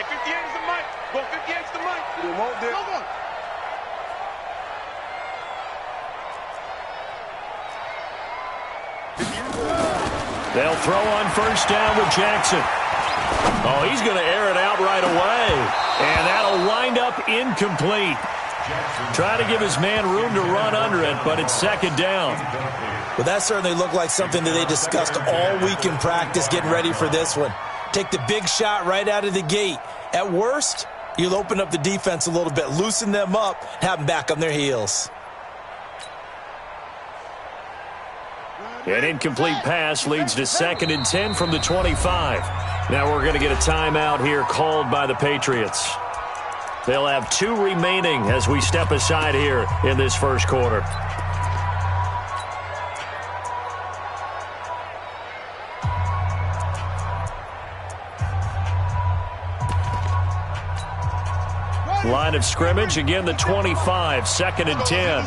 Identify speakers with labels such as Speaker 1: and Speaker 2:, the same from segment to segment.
Speaker 1: Hey, 58 is the mic. Go 58 is the mic.
Speaker 2: It won't do.
Speaker 1: Go on.
Speaker 3: They'll throw on first down with Jackson. Oh, he's going to air it out right away. And that'll wind up incomplete. Try to give his man room to run under it, but it's second down.
Speaker 4: Well, that certainly looked like something that they discussed all week in practice getting ready for this one. Take the big shot right out of the gate. At worst, you'll open up the defense a little bit, loosen them up, have them back on their heels.
Speaker 3: An incomplete pass leads to 2nd and 10 from the 25. Now we're going to get a timeout here called by the Patriots. They'll have 2 remaining as we step aside here in this first quarter. Line of scrimmage, again the 25, 2nd and 10.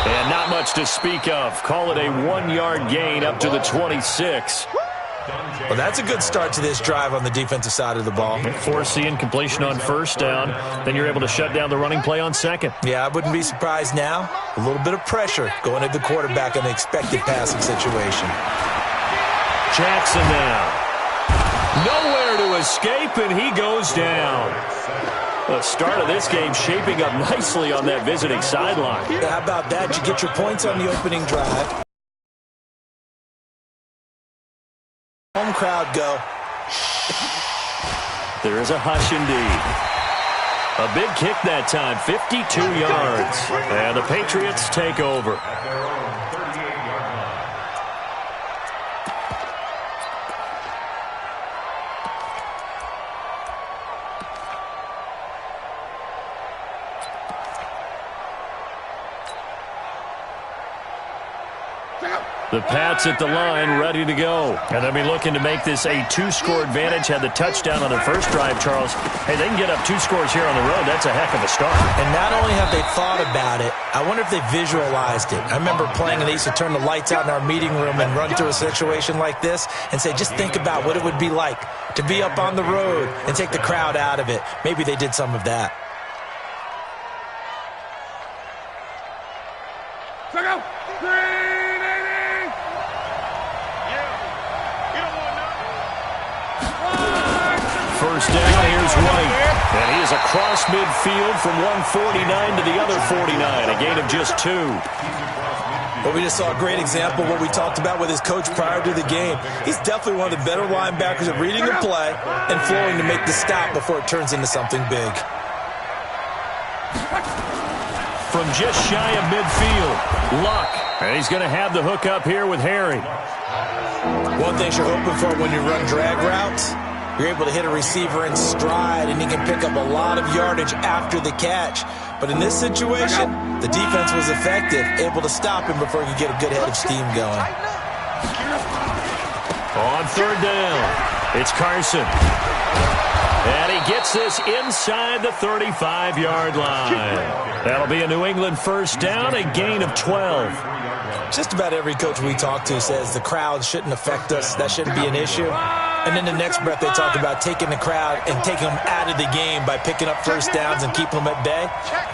Speaker 3: And not much to speak of. Call it a 1-yard gain up to the 26.
Speaker 4: Well, that's a good start to this drive on the defensive side of the ball.
Speaker 3: Force the incompletion on first down. Then you're able to shut down the running play on second.
Speaker 4: Yeah, I wouldn't be surprised now. A little bit of pressure going at the quarterback in the expected passing situation.
Speaker 3: Jackson now. Nowhere to escape, and he goes down. The start of this game shaping up nicely on that visiting sideline.
Speaker 4: Yeah, how about that? You get your points on the opening drive. Home crowd go.
Speaker 3: There is a hush indeed. A big kick that time, 52 yards. And the Patriots take over. The Pats at the line, ready to go. And they'll be looking to make this a 2-score advantage. Had the touchdown on their first drive, Charles. Hey, they can get up 2 scores here on the road. That's a heck of a start.
Speaker 4: And not only have they thought about it, I wonder if they visualized it. I remember playing, and they used to turn the lights out in our meeting room and run to a situation like this and say, just think about what it would be like to be up on the road and take the crowd out of it. Maybe they did some of that.
Speaker 3: First down, here's White. And he is across midfield from 149 to the other 49. A gain of just 2.
Speaker 4: Well, we just saw a great example of what we talked about with his coach prior to the game. He's definitely one of the better linebackers at reading the play and flowing to make the stop before it turns into something big.
Speaker 3: From just shy of midfield, Luck. And he's going to have the hook up here with Harry.
Speaker 4: One thing you're hoping for when you run drag routes, you're able to hit a receiver in stride, and he can pick up a lot of yardage after the catch. But in this situation, the defense was effective, able to stop him before he could get a good head of steam going.
Speaker 3: On third down, it's Carson. And he gets this inside the 35-yard line. That'll be a New England first down, a gain of 12.
Speaker 4: Just about every coach we talk to says the crowd shouldn't affect us. That shouldn't be an issue. And in the next breath, they talk about taking the crowd and taking them out of the game by picking up first downs and keeping them at bay.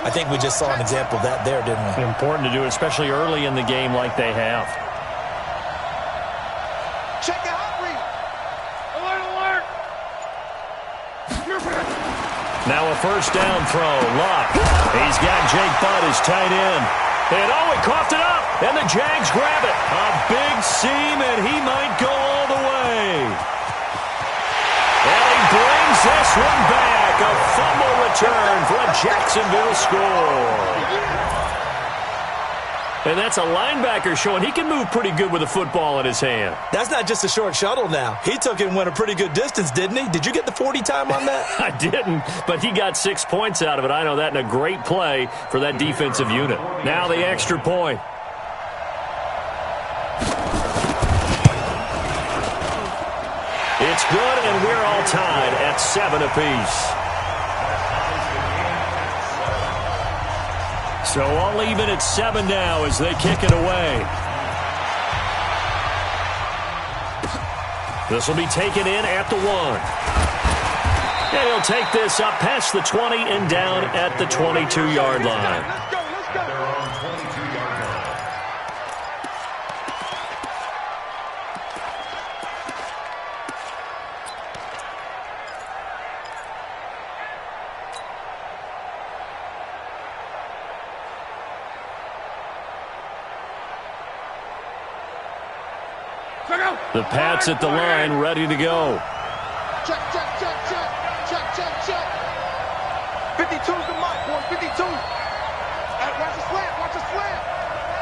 Speaker 4: I think we just saw an example of that there, didn't we?
Speaker 3: Important to do, especially early in the game like they have.
Speaker 1: Check the hot read. Alert, alert.
Speaker 3: Now a first down throw. Luck. He's got Jake Butt as tight end. And oh, he coughed it up. And the Jags grab it. A big seam, and he might go all the way. And he brings this one back. A fumble return for a Jacksonville score. And that's a linebacker showing he can move pretty good with a football in his hand.
Speaker 4: That's not just a short shuttle now. He took it and went a pretty good distance, didn't he? Did you get the 40 time on that?
Speaker 3: I didn't, but he got 6 points out of it. I know that, and a great play for that defensive unit. Now the extra point. It's good, and we're all tied at 7 apiece. So all even at 7 now as they kick it away. This will be taken in at the 1. And he'll take this up past the 20 and down at the 22-yard line.
Speaker 1: Let's go, let's go.
Speaker 3: The Pats at the line, ready to go.
Speaker 1: Check, check, check, check. Check, check, check. 52's the mark, boy. 52. Hey, watch the slant. Watch the slant.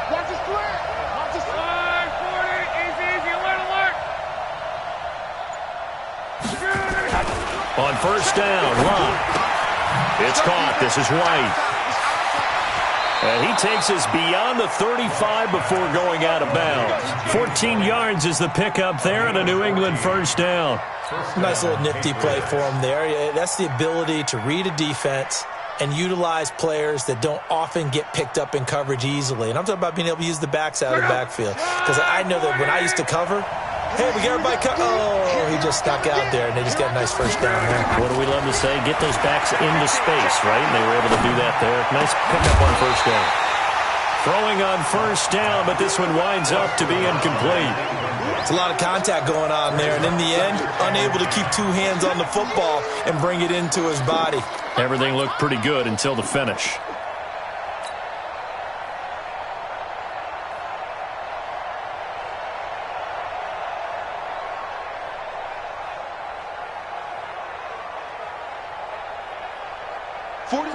Speaker 1: Watch the slant. Watch the slant. 40. Easy, easy. Alert, alert.
Speaker 3: On first down, Locke. It's caught. This is White. And he takes us beyond the 35 before going out of bounds. 14 yards is the pickup there and a New England first down.
Speaker 4: Nice little nifty play for him there. That's the ability to read a defense and utilize players that don't often get picked up in coverage easily. And I'm talking about being able to use the backs out of the backfield. Because I know that when I used to cover, hey, we got everybody oh, he just stuck out there, and they just got a nice first down there.
Speaker 3: What do we love to say? Get those backs into space, right? And they were able to do that there. Nice pickup on first down. Throwing on first down, but this one winds up to be incomplete.
Speaker 4: It's a lot of contact going on there, and in the end, unable to keep two hands on the football and bring it into his body.
Speaker 3: Everything looked pretty good until the finish.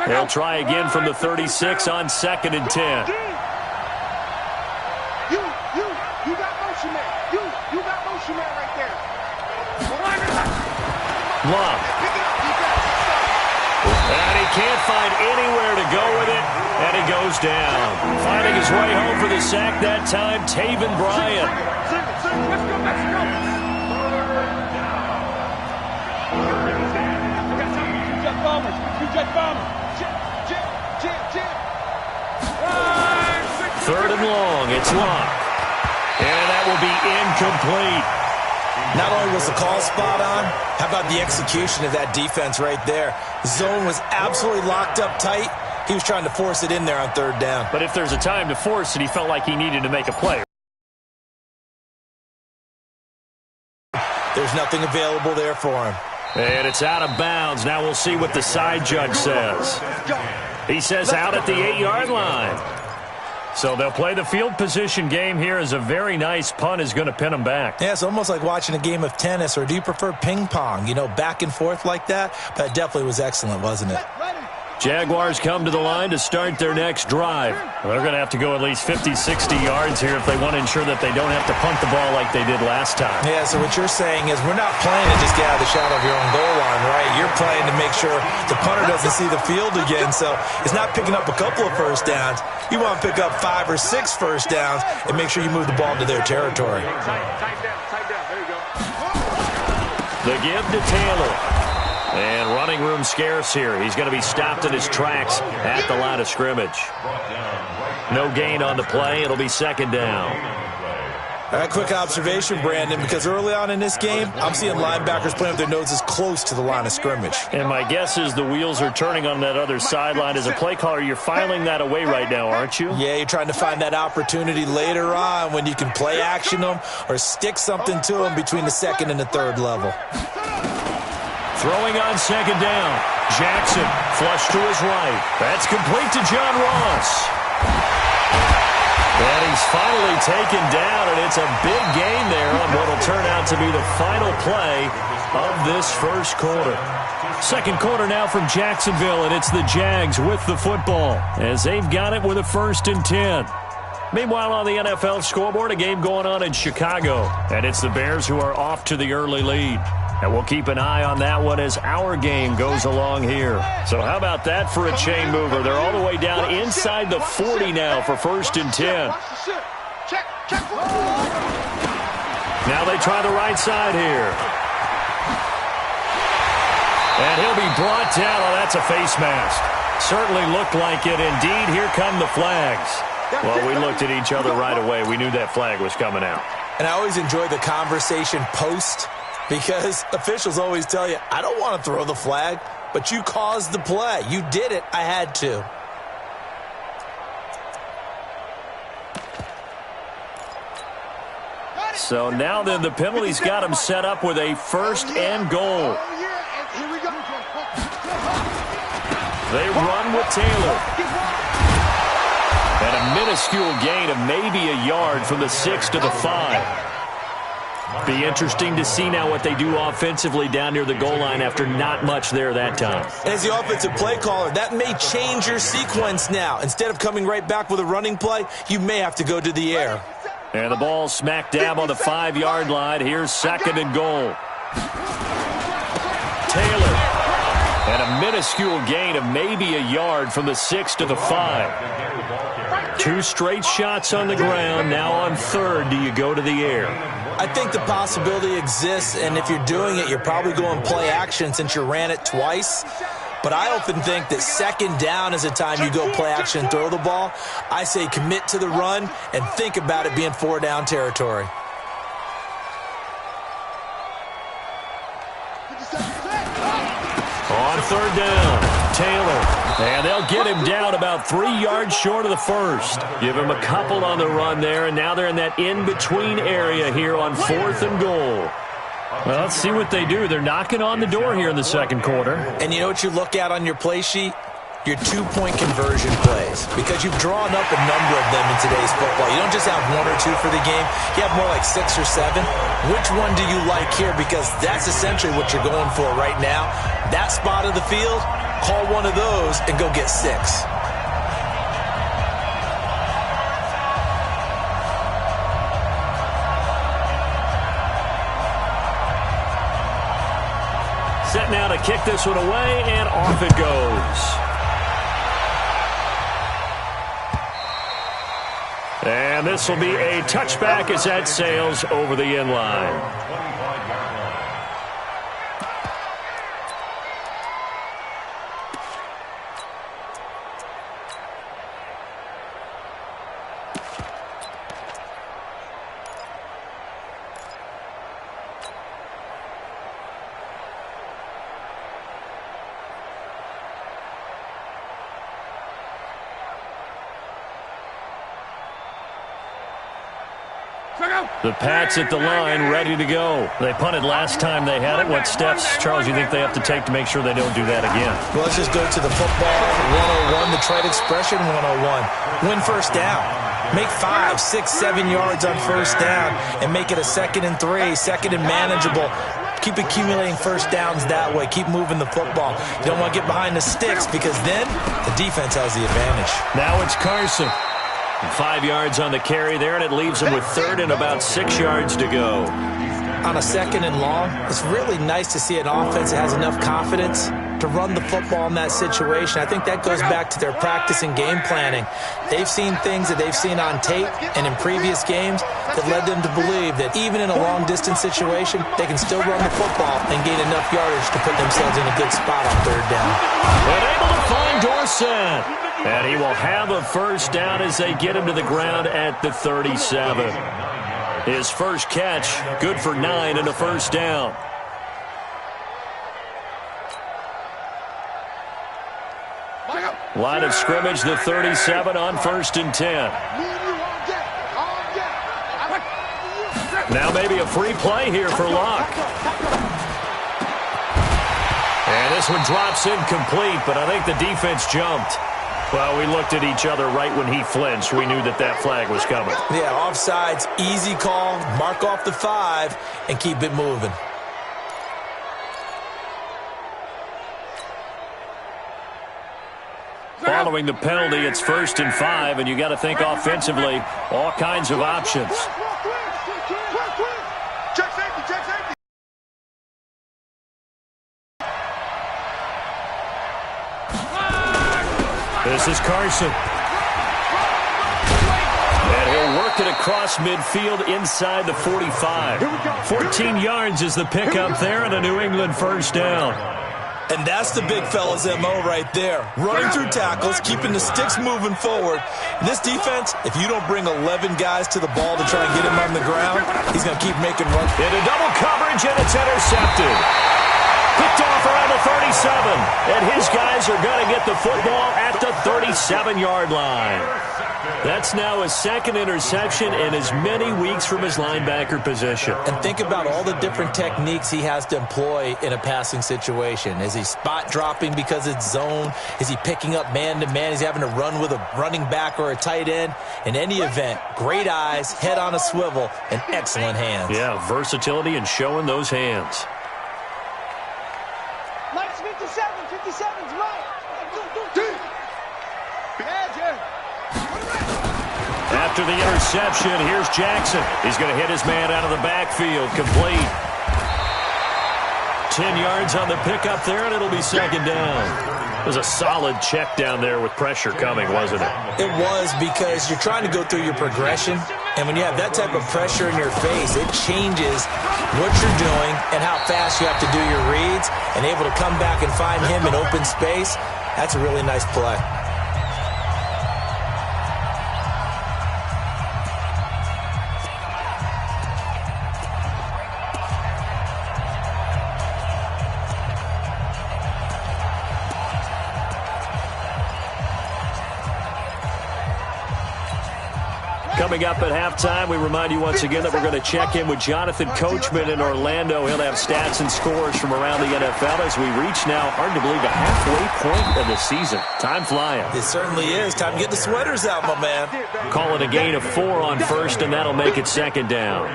Speaker 3: They'll try again from the 36 on 2nd and 10.
Speaker 1: You got motion man. You got motion man right there.
Speaker 3: Love. And he can't find anywhere to go with it, and he goes down. Finding his way home for the sack that time, Taven Bryan.
Speaker 1: Let's go, Mexico.
Speaker 3: Third and long, it's Locke. And that will be incomplete.
Speaker 4: Not only was the call spot on, how about the execution of that defense right there? The zone was absolutely locked up tight. He was trying to force it in there on third down.
Speaker 3: But if there's a time to force it, he felt like he needed to make a play.
Speaker 4: There's nothing available there for him.
Speaker 3: And it's out of bounds. Now we'll see what the side judge says. He says out at the 8-yard line. So they'll play the field position game here as a very nice punt is going to pin them back.
Speaker 4: Yeah, it's almost like watching a game of tennis, or do you prefer ping pong? You know, back and forth like that? That definitely was excellent, wasn't it?
Speaker 3: Jaguars come to the line to start their next drive. They're going to have to go at least 50, 60 yards here if they want to ensure that they don't have to punt the ball like they did last time.
Speaker 4: Yeah, so what you're saying is we're not playing to just get out of the shadow of your own goal line, right? You're playing to make sure the punter doesn't see the field again, so it's not picking up a couple of first downs. You want to pick up 5 or 6 first downs and make sure you move the ball into their territory.
Speaker 1: Tight down. There you go.
Speaker 3: The give to Taylor. And running room scarce here. He's going to be stopped in his tracks at the line of scrimmage. No gain on the play. It'll be second down.
Speaker 4: All right, quick observation, Brandon, because early on in this game, I'm seeing linebackers playing with their noses close to the line of scrimmage.
Speaker 3: And my guess is the wheels are turning on that other sideline. As a play caller, you're filing that away right now, aren't you?
Speaker 4: Yeah, you're trying to find that opportunity later on when you can play action them or stick something to them between the second and the third level.
Speaker 3: Throwing on second down. Jackson, flush to his right. That's complete to John Ross. And he's finally taken down, and it's a big gain there on what will turn out to be the final play of this first quarter. Second quarter now from Jacksonville, and it's the Jags with the football as they've got it with a 1st and 10. Meanwhile, on the NFL scoreboard, a game going on in Chicago, and it's the Bears who are off to the early lead. And we'll keep an eye on that one as our game goes along here. So how about that for a chain mover? They're all the way down inside the 40 now for 1st and 10. Now they try the right side here. And he'll be brought down. Oh, that's a face mask. Certainly looked like it. Indeed, here come the flags. Well, we looked at each other right away. We knew that flag was coming out.
Speaker 4: And I always enjoy the conversation post Because officials always tell you, I don't want to throw the flag, but you caused the play. You did it. I had to.
Speaker 3: So now then, the penalty's got him set up with a first and goal. They run with Taylor. And a minuscule gain of maybe a yard from the 6 to the 5. Be interesting to see now what they do offensively down near the goal line after not much there that time.
Speaker 4: As the offensive play caller, that may change your sequence now. Instead of coming right back with a running play, you may have to go to the air.
Speaker 3: And the ball smack dab on the 5-yard line. Here's second and goal. Taylor. And a minuscule gain of maybe a yard from the 6 to the 5. 2 straight shots on the ground. Now on third, do you go to the air?
Speaker 4: I think the possibility exists, and if you're doing it, you're probably going play action since you ran it twice. But I often think that second down is a time you go play action and throw the ball. I say commit to the run and think about it being 4-down territory.
Speaker 3: On third down, Taylor. And they'll get him down about 3 yards short of the first. Give him a couple on the run there, and now they're in that in-between area here on 4th and goal. Well, let's see what they do. They're knocking on the door here in the second quarter.
Speaker 4: And you know what you look at on your play sheet? Your 2-point conversion plays. Because you've drawn up a number of them in today's football. You don't just have 1 or 2 for the game. You have more like 6 or 7. Which one do you like here? Because that's essentially what you're going for right now. That spot of the field, call one of those and go get 6.
Speaker 3: Set now to kick this one away, and off it goes. And this will be a touchback as that sails over the end line. The Pats at the line, ready to go. They punted last time they had it. What steps, Charles, you think they have to take to make sure they don't do that again?
Speaker 4: Well, let's just go to the football 101, the trade expression 101. Win first down. Make 5, 6, 7 yards on first down and make it a 2nd and 3, 2nd and manageable. Keep accumulating first downs that way. Keep moving the football. You don't want to get behind the sticks because then the defense has the advantage.
Speaker 3: Now it's Carson. 5 yards on the carry there, and it leaves him with third and about 6 yards to go.
Speaker 4: On a 2nd and long, it's really nice to see an offense that has enough confidence to run the football in that situation. I think that goes back to their practice and game planning. They've seen things that they've seen on tape and in previous games that led them to believe that even in a long-distance situation, they can still run the football and gain enough yardage to put themselves in a good spot on third down.
Speaker 3: But able to find Dorsett. And he will have a first down as they get him to the ground at the 37. His first catch, good for 9 and a first down. Line of scrimmage, the 37 on 1st and 10. Now maybe a free play here for Locke. And this one drops incomplete, but I think the defense jumped. Well, we looked at each other right when he flinched. We knew that that flag was coming.
Speaker 4: Yeah, offsides, easy call, mark off the 5, and keep it moving.
Speaker 3: Following the penalty, it's 1st and 5, and you got to think offensively, all kinds of options. This is Carson. And he'll work it across midfield inside the 45. 14 yards is the pickup there and a New England first down.
Speaker 4: And that's the big fella's MO right there. Running through tackles, keeping the sticks moving forward. In this defense, if you don't bring 11 guys to the ball to try and get him on the ground, he's going to keep making runs.
Speaker 3: Into double coverage, and it's intercepted. Picked off around the 37. And his guys are going to get the football at the 37-yard line. That's now his second interception in as many weeks from his linebacker position.
Speaker 4: And think about all the different techniques he has to employ in a passing situation. Is he spot dropping because it's zone? Is he picking up man-to-man? Is he having to run with a running back or a tight end? In any event, great eyes, head on a swivel, and excellent hands.
Speaker 3: Yeah, versatility and showing those hands.
Speaker 2: Mike's 57's Mike.
Speaker 3: After the interception, here's Jackson. He's going to hit his man out of the backfield. Complete. 10 yards on the pickup there, and it'll be second down. It was a solid check down there with pressure coming, wasn't it?
Speaker 4: It was, because you're trying to go through your progression, and when you have that type of pressure in your face, it changes what you're doing and how fast you have to do your reads, and able to come back and find him in open space. That's a really nice play.
Speaker 3: Coming up at halftime, we remind you once again that we're going to check in with Jonathan Coachman in Orlando. He'll have stats and scores from around the NFL as we reach now, hard to believe, the halfway point of the season. Time flying.
Speaker 4: It certainly is. Time to get the sweaters out, my man.
Speaker 3: Call it a gain of 4 on first, and that'll make it second down.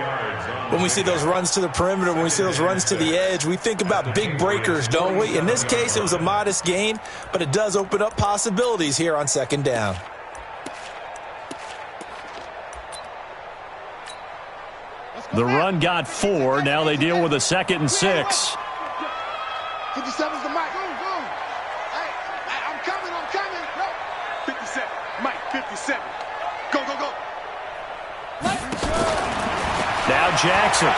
Speaker 4: When we see those runs to the perimeter, when we see those runs to the edge, we think about big breakers, don't we? In this case, it was a modest gain, but it does open up possibilities here on second down.
Speaker 3: The run got 4. Now they deal with a 2nd and 6.
Speaker 1: 57's the Mike. Hey, I'm coming. No. 57. Mike, 57. Go.
Speaker 3: Now Jackson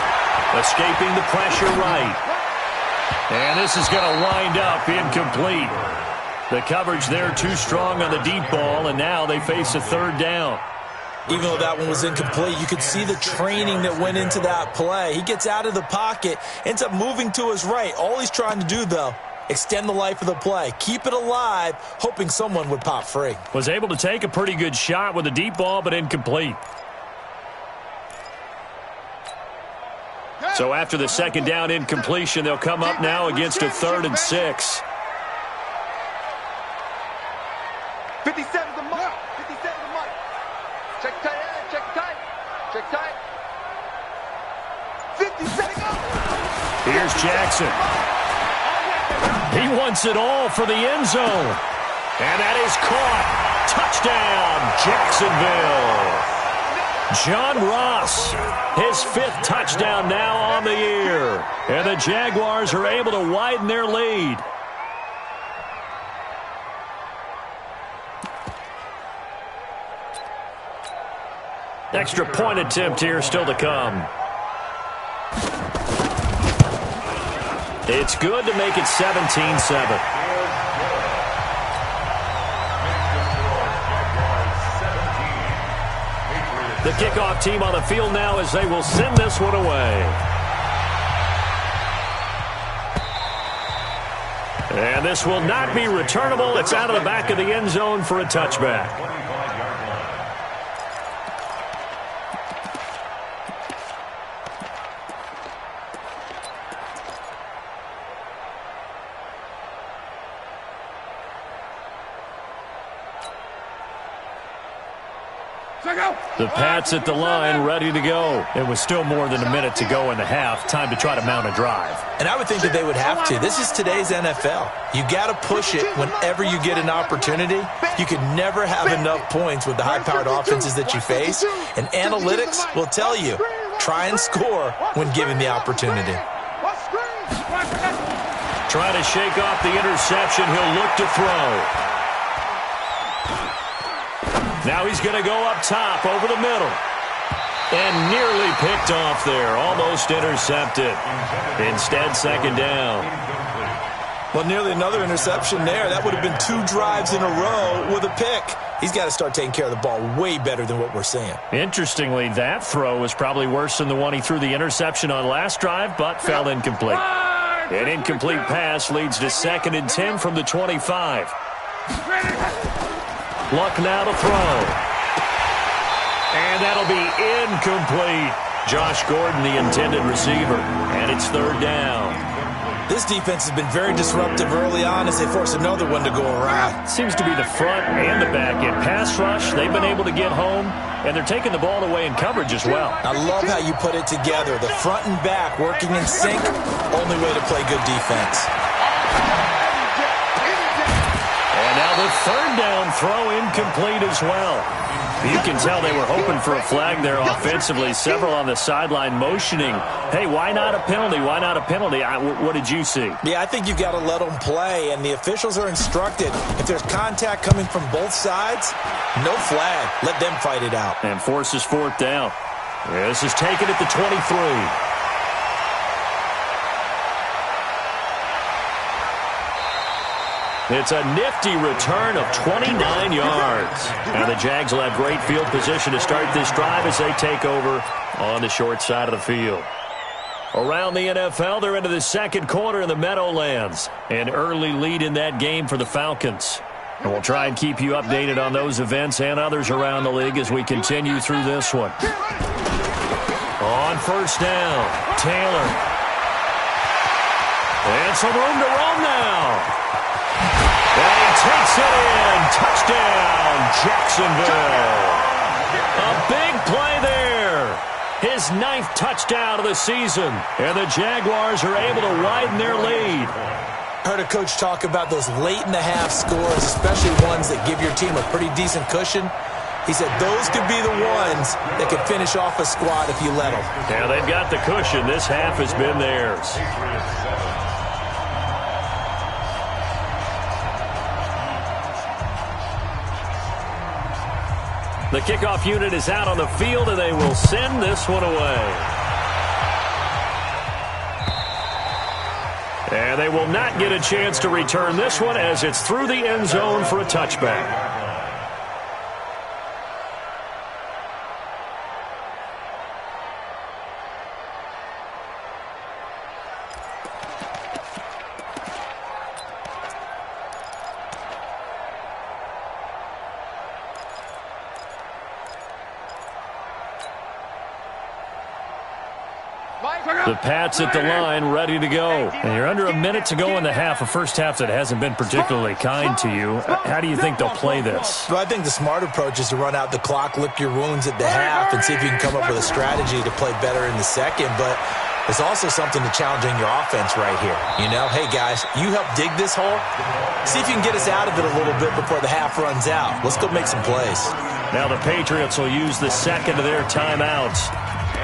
Speaker 3: escaping the pressure right. And this is going to wind up incomplete. The coverage there too strong on the deep ball, and now they face a third down.
Speaker 4: Even though that one was incomplete, you could see the training that went into that play. He gets out of the pocket, ends up moving to his right. All he's trying to do, though, extend the life of the play, keep it alive, hoping someone would pop free.
Speaker 3: Was able to take a pretty good shot with a deep ball, but incomplete. So after the second down incompletion, they'll come up now against a 3rd and 6.
Speaker 1: 57's the Mike. 57's the Mike. Check tight. 57.
Speaker 3: Here's Jackson. He wants it all for the end zone. And that is caught. Touchdown, Jacksonville. John Ross, his 5th touchdown now on the year. And the Jaguars are able to widen their lead. Extra point attempt here still to come. It's good to make it 17-7. The kickoff team on the field now as they will send this one away. And this will not be returnable. It's out of the back of the end zone for a touchback. The Pats at the line, ready to go. It was still more than a minute to go in the half. Time to try to mount a drive.
Speaker 4: And I would think that they would have to. This is today's NFL. You got to push it whenever you get an opportunity. You can never have enough points with the high-powered offenses that you face. And analytics will tell you, try and score when given the opportunity.
Speaker 3: Trying to shake off the interception. He'll look to throw. Now he's going to go up top over the middle. And nearly picked off there. Almost intercepted. Instead, second down.
Speaker 4: Well, nearly another interception there. That would have been 2 drives in a row with a pick. He's got to start taking care of the ball way better than what we're seeing.
Speaker 3: Interestingly, that throw was probably worse than the one he threw the interception on last drive, but fell incomplete. An incomplete pass leads to 2nd and 10 from the 25. Luck now to throw. And that'll be incomplete. Josh Gordon, the intended receiver. And it's 3rd down.
Speaker 4: This defense has been very disruptive early on as they force another one to go around.
Speaker 3: Seems to be the front and the back end. Pass rush, they've been able to get home, and they're taking the ball away in coverage as well.
Speaker 4: I love how you put it together. The front and back working in sync, only way to play good defense.
Speaker 3: And now the 3rd down throw incomplete as well. You can tell they were hoping for a flag there offensively. Several on the sideline motioning, hey, why not a penalty? Why not a penalty? What did you see?
Speaker 4: Yeah, I think you've got to let them play, and the officials are instructed. If there's contact coming from both sides, no flag. Let them fight it out.
Speaker 3: And forces 4th down. This is taken at the 23. It's a nifty return of 29 yards. Now the Jags will have great field position to start this drive as they take over on the short side of the field. Around the NFL, they're into the 2nd quarter in the Meadowlands. An early lead in that game for the Falcons. And we'll try and keep you updated on those events and others around the league as we continue through this one. On 1st down, Taylor. And some room to roam now. And he takes it in. Touchdown, Jacksonville. A big play there. His 9th touchdown of the season. And the Jaguars are able to widen their lead.
Speaker 4: Heard a coach talk about those late-in-the-half scores, especially ones that give your team a pretty decent cushion. He said those could be the ones that could finish off a squad if you let them.
Speaker 3: Yeah, they've got the cushion. This half has been theirs. The kickoff unit is out on the field, and they will send this one away. And they will not get a chance to return this one as it's through the end zone for a touchback. The Pats at the line, ready to go. And you're under a minute to go in the half, a first half that hasn't been particularly kind to you. How do you think they'll play this?
Speaker 4: Well, I think the smart approach is to run out the clock, lick your wounds at the half, and see if you can come up with a strategy to play better in the second. But there's also something to challenging your offense right here. You know, hey, guys, you help dig this hole. See if you can get us out of it a little bit before the half runs out. Let's go make some plays.
Speaker 3: Now the Patriots will use the second of their timeouts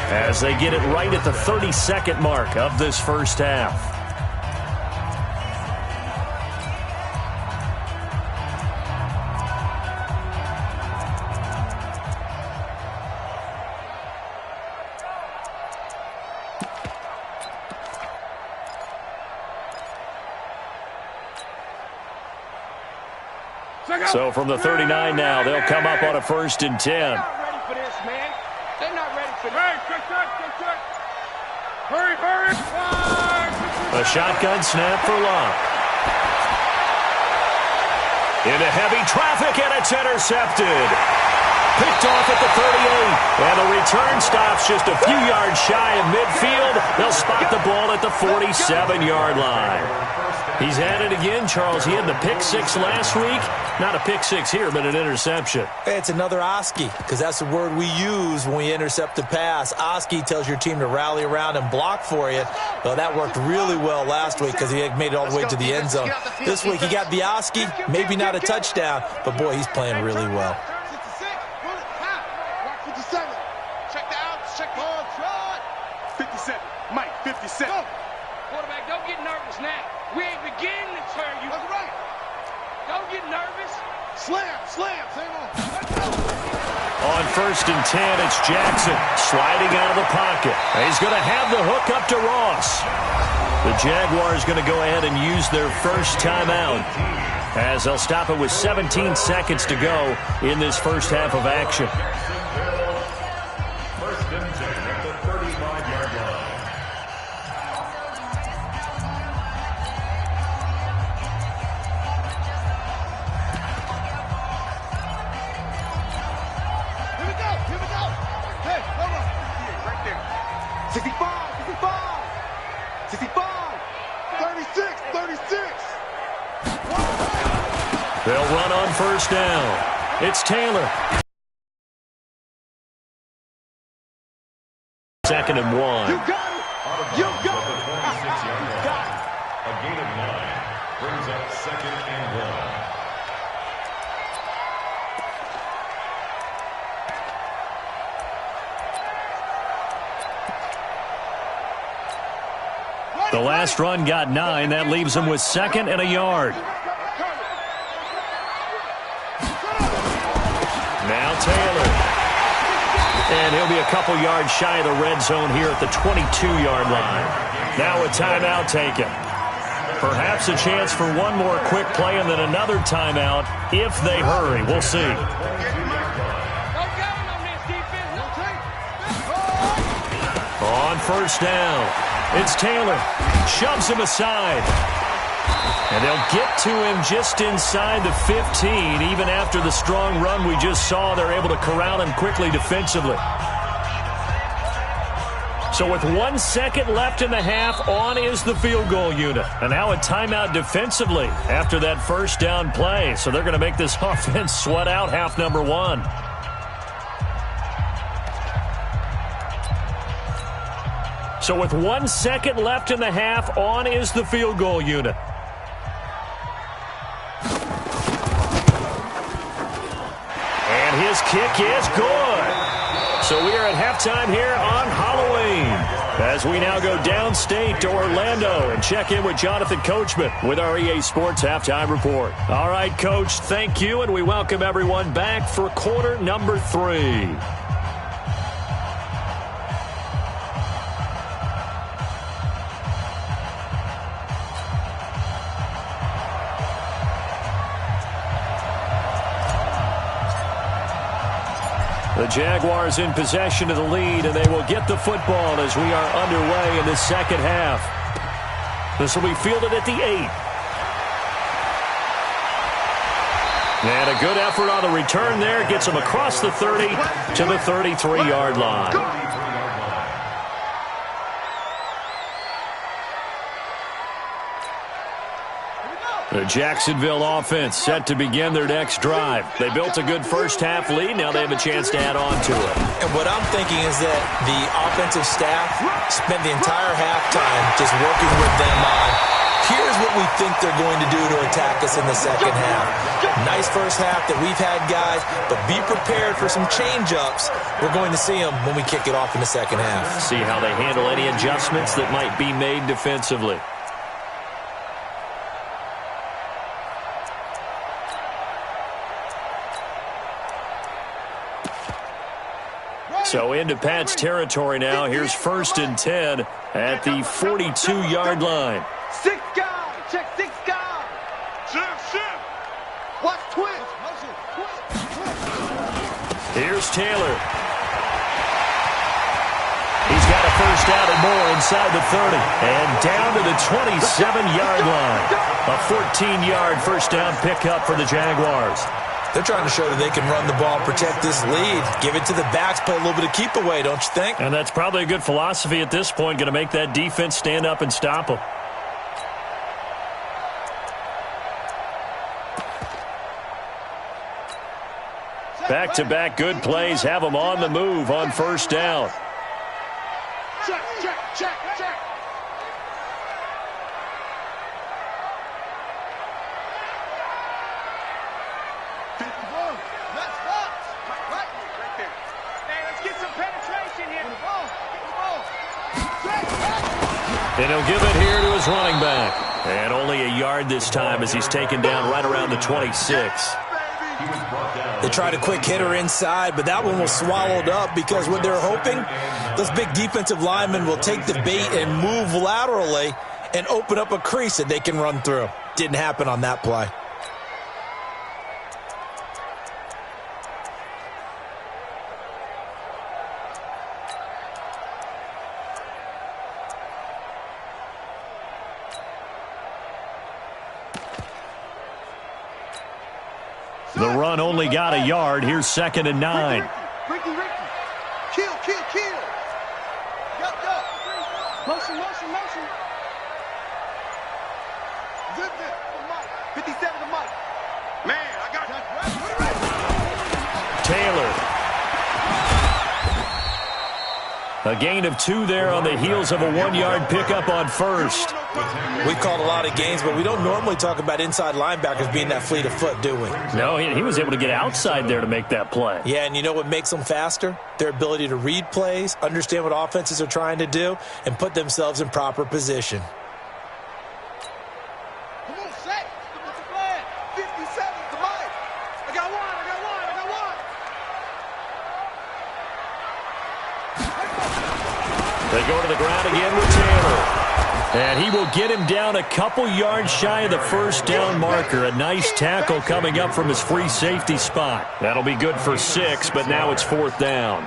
Speaker 3: as they get it right at the 30-second mark of this first half. So from the 39 now, they'll come up on a 1st and 10.
Speaker 2: They're not ready for this, man. They're not ready for this. Hurry.
Speaker 3: A shotgun snap for Locke. Into heavy traffic, and it's intercepted. Picked off at the 38. And the return stops just a few yards shy of midfield. They'll spot the ball at the 47-yard line. He's had it again, Charles. He had the pick 6 last week. Not a pick 6 here, but an interception.
Speaker 4: It's another Oski, because that's the word we use when we intercept a pass. Oski tells your team to rally around and block for you. Well, that worked really well last week because he made it all the way to the end zone. This week he got the Oski, maybe not a touchdown, but boy, he's playing really well.
Speaker 1: 57. Check the outs, check the ball, try. 57. Mike, 57.
Speaker 2: Quarterback, don't get nervous now. We ain't beginning to turn you.
Speaker 1: That's right.
Speaker 2: Don't get nervous.
Speaker 1: Slam, same on.
Speaker 3: On 1st and 10, it's Jackson sliding out of the pocket. He's going to have the hook up to Ross. The Jaguars going to go ahead and use their first timeout, as they'll stop it with 17 seconds to go in this first half of action.
Speaker 5: First and 10 at the 35-yard line.
Speaker 1: Here we go. Hey, hold on. Right there. 65, 36.
Speaker 3: They'll run on first down. It's Taylor. Second and 1.
Speaker 1: You got it.
Speaker 5: A gain of 9 brings up second and 1.
Speaker 3: The last run got 9. That leaves him with second and a yard. Now Taylor. And he'll be a couple yards shy of the red zone here at the 22-yard line. Now a timeout taken. Perhaps a chance for one more quick play and then another timeout if they hurry. We'll see. On first down, it's Taylor. Shoves him aside. And they'll get to him just inside the 15. Even after the strong run we just saw, they're able to corral him quickly defensively. So with 1 second left in the half, on is the field goal unit. And now a timeout defensively after that first down play. So they're going to make this offense sweat out half number 1. So with 1 second left in the half, on is the field goal unit. And his kick is good. So we are at halftime here on Halloween, as we now go downstate to Orlando and check in with Jonathan Coachman with our EA Sports Halftime Report. All right, Coach, thank you, and we welcome everyone back for quarter number 3. The Jaguars in possession of the lead, and they will get the football as we are underway in the second half. This will be fielded at the 8. And a good effort on the return there. Gets them across the 30 to the 33-yard line. The Jacksonville offense set to begin their next drive. They built a good first half lead. Now they have a chance to add on to it.
Speaker 4: And what I'm thinking is that the offensive staff spent the entire halftime just working with them on, here's what we think they're going to do to attack us in the second half. Nice first half that we've had, guys, but be prepared for some change-ups. We're going to see them when we kick it off in the second half.
Speaker 3: See how they handle any adjustments that might be made defensively. So into Pat's territory now. Here's first and 10 at the 42-yard line.
Speaker 1: 6 guys. Check 6 guys. Shift. Watch twist.
Speaker 3: Here's Taylor. He's got a first down and more inside the 30. And down to the 27-yard line. A 14-yard first down pickup for the Jaguars.
Speaker 4: They're trying to show that they can run the ball, protect this lead, give it to the backs, play a little bit of keep away, don't you think?
Speaker 3: And that's probably a good philosophy at this point, going to make that defense stand up and stop them. Back-to-back good plays have them on the move on first down.
Speaker 1: Check.
Speaker 3: And he'll give it here to his running back. And only a yard this time as he's taken down right around the 26.
Speaker 5: He was brought down.
Speaker 4: They tried a quick hitter inside, but that one was swallowed up because what they're hoping, those big defensive linemen will take the bait and move laterally and open up a crease that they can run through. Didn't happen on that play.
Speaker 3: The run only got a yard. Here's 2nd and 9.
Speaker 1: Ricky. Kill. Yup. Motion. Zip. 57 to Mike. Man, I got
Speaker 3: Taylor. A gain of 2 there on the heels of a 1-yard pickup on first.
Speaker 4: We've called a lot of games, but we don't normally talk about inside linebackers being that fleet of foot, do we?
Speaker 3: No, he was able to get outside there to make that play.
Speaker 4: Yeah, and you know what makes them faster? Their ability to read plays, understand what offenses are trying to do, and put themselves in proper position.
Speaker 1: Come on, Shaq. What's the plan? 57 to Mike. I got one.
Speaker 3: They go to the ground again with Taylor. And he will get him down a couple yards shy of the first down marker. A nice tackle coming up from his free safety spot. That'll be good for 6, but now it's 4th down.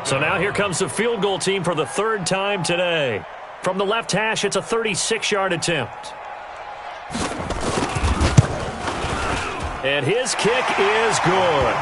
Speaker 3: So now here comes the field goal team for the 3rd time today. From the left hash, it's a 36-yard attempt. And his kick is good.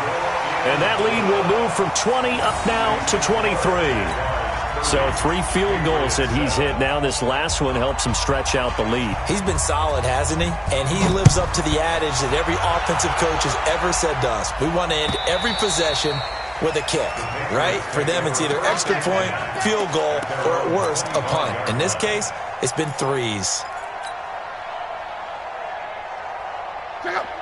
Speaker 3: And that lead will move from 20 up now to 23. So 3 field goals that he's hit now. This last one helps him stretch out the lead.
Speaker 4: He's been solid, hasn't he? And he lives up to the adage that every offensive coach has ever said to us. We want to end every possession with a kick, right? For them, it's either extra point, field goal, or at worst, a punt. In this case, it's been 3s.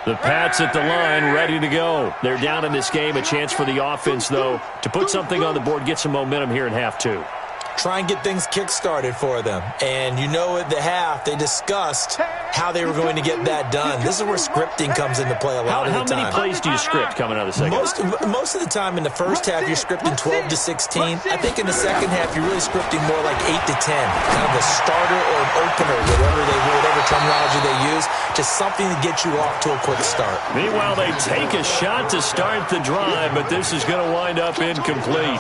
Speaker 3: The Pats at the line, ready to go. They're down in this game. A chance for the offense, though, to put something on the board, get some momentum here in half 2.
Speaker 4: Try and get things kick-started for them. And you know at the half, they discussed how they were going to get that done. This is where scripting comes into play a lot of the time.
Speaker 3: How many plays do you script coming out of the second half?
Speaker 4: Most of the time in the first half, you're scripting 12 to 16. I think in the second half, you're really scripting more like 8 to 10. Kind of a starter or an opener, whatever terminology they use. Just something to get you off to a quick start.
Speaker 3: Meanwhile, they take a shot to start the drive, but this is going to wind up incomplete.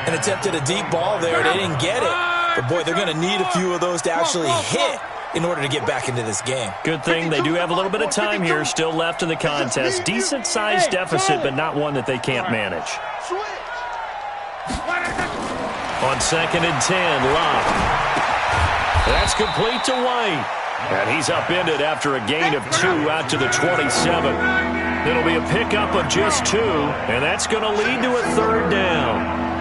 Speaker 4: An attempt at a deep ball there. They didn't get it. But, boy, they're going to need a few of those to actually hit in order to get back into this game.
Speaker 3: Good thing they do have a little bit of time here still left in the contest. Decent-sized deficit, but not one that they can't manage. On 2nd and 10, Locke. That's complete to White. And he's upended after a gain of 2 out to the 27. It'll be a pickup of just 2, and that's going to lead to a 3rd down.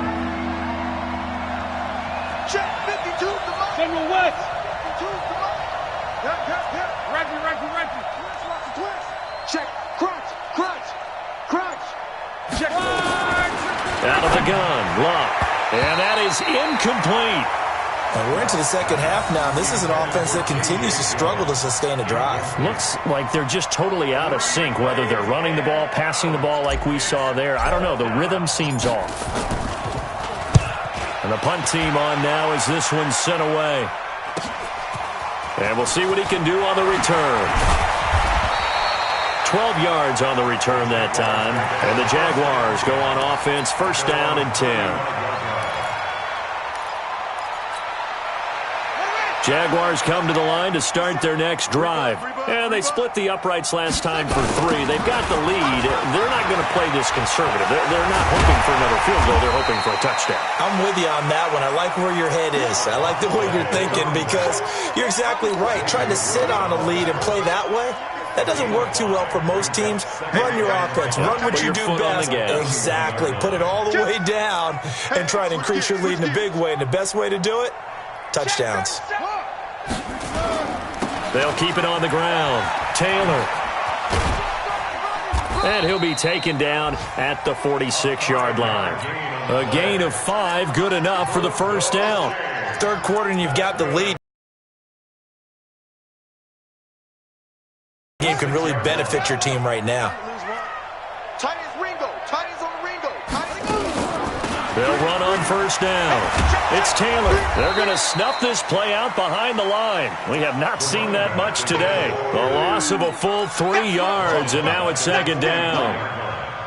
Speaker 1: Check 52 to Mike.
Speaker 2: Samuel West.
Speaker 1: 52 to Mike. Reggie. Twist. Check. Crunch. Check.
Speaker 3: Out of the gun, Locke. And that is incomplete.
Speaker 4: And we're into the second half now. This is an offense that continues to struggle to sustain a drive.
Speaker 3: Looks like they're just totally out of sync, whether they're running the ball, passing the ball like we saw there. I don't know. The rhythm seems off. And the punt team on now as this one's sent away. And we'll see what he can do on the return. 12 yards on the return that time. And the Jaguars go on offense, 1st down and 10. Jaguars come to the line to start their next drive. And they split the uprights last time for 3. They've got the lead. They're not going to play this conservative. They're not hoping for another field goal. They're hoping for a touchdown.
Speaker 4: I'm with you on that one. I like where your head is. I like the way you're thinking because you're exactly right. Trying to sit on a lead and play that way, that doesn't work too well for most teams. Run your offense. Run what you do best. Exactly. Put it all the way down and try and increase your lead in a big way. And the best way to do it, touchdowns.
Speaker 3: They'll keep it on the ground. Taylor. And he'll be taken down at the 46-yard line. A gain of 5, good enough for the 1st down.
Speaker 4: Third quarter and you've got the lead. Game can really benefit your team right now.
Speaker 1: Ringo. Tight ends on the Ringo.
Speaker 3: They'll run on first down. It's Taylor. They're going to snuff this play out behind the line. We have not seen that much today. The loss of a full 3 yards, and now it's second down.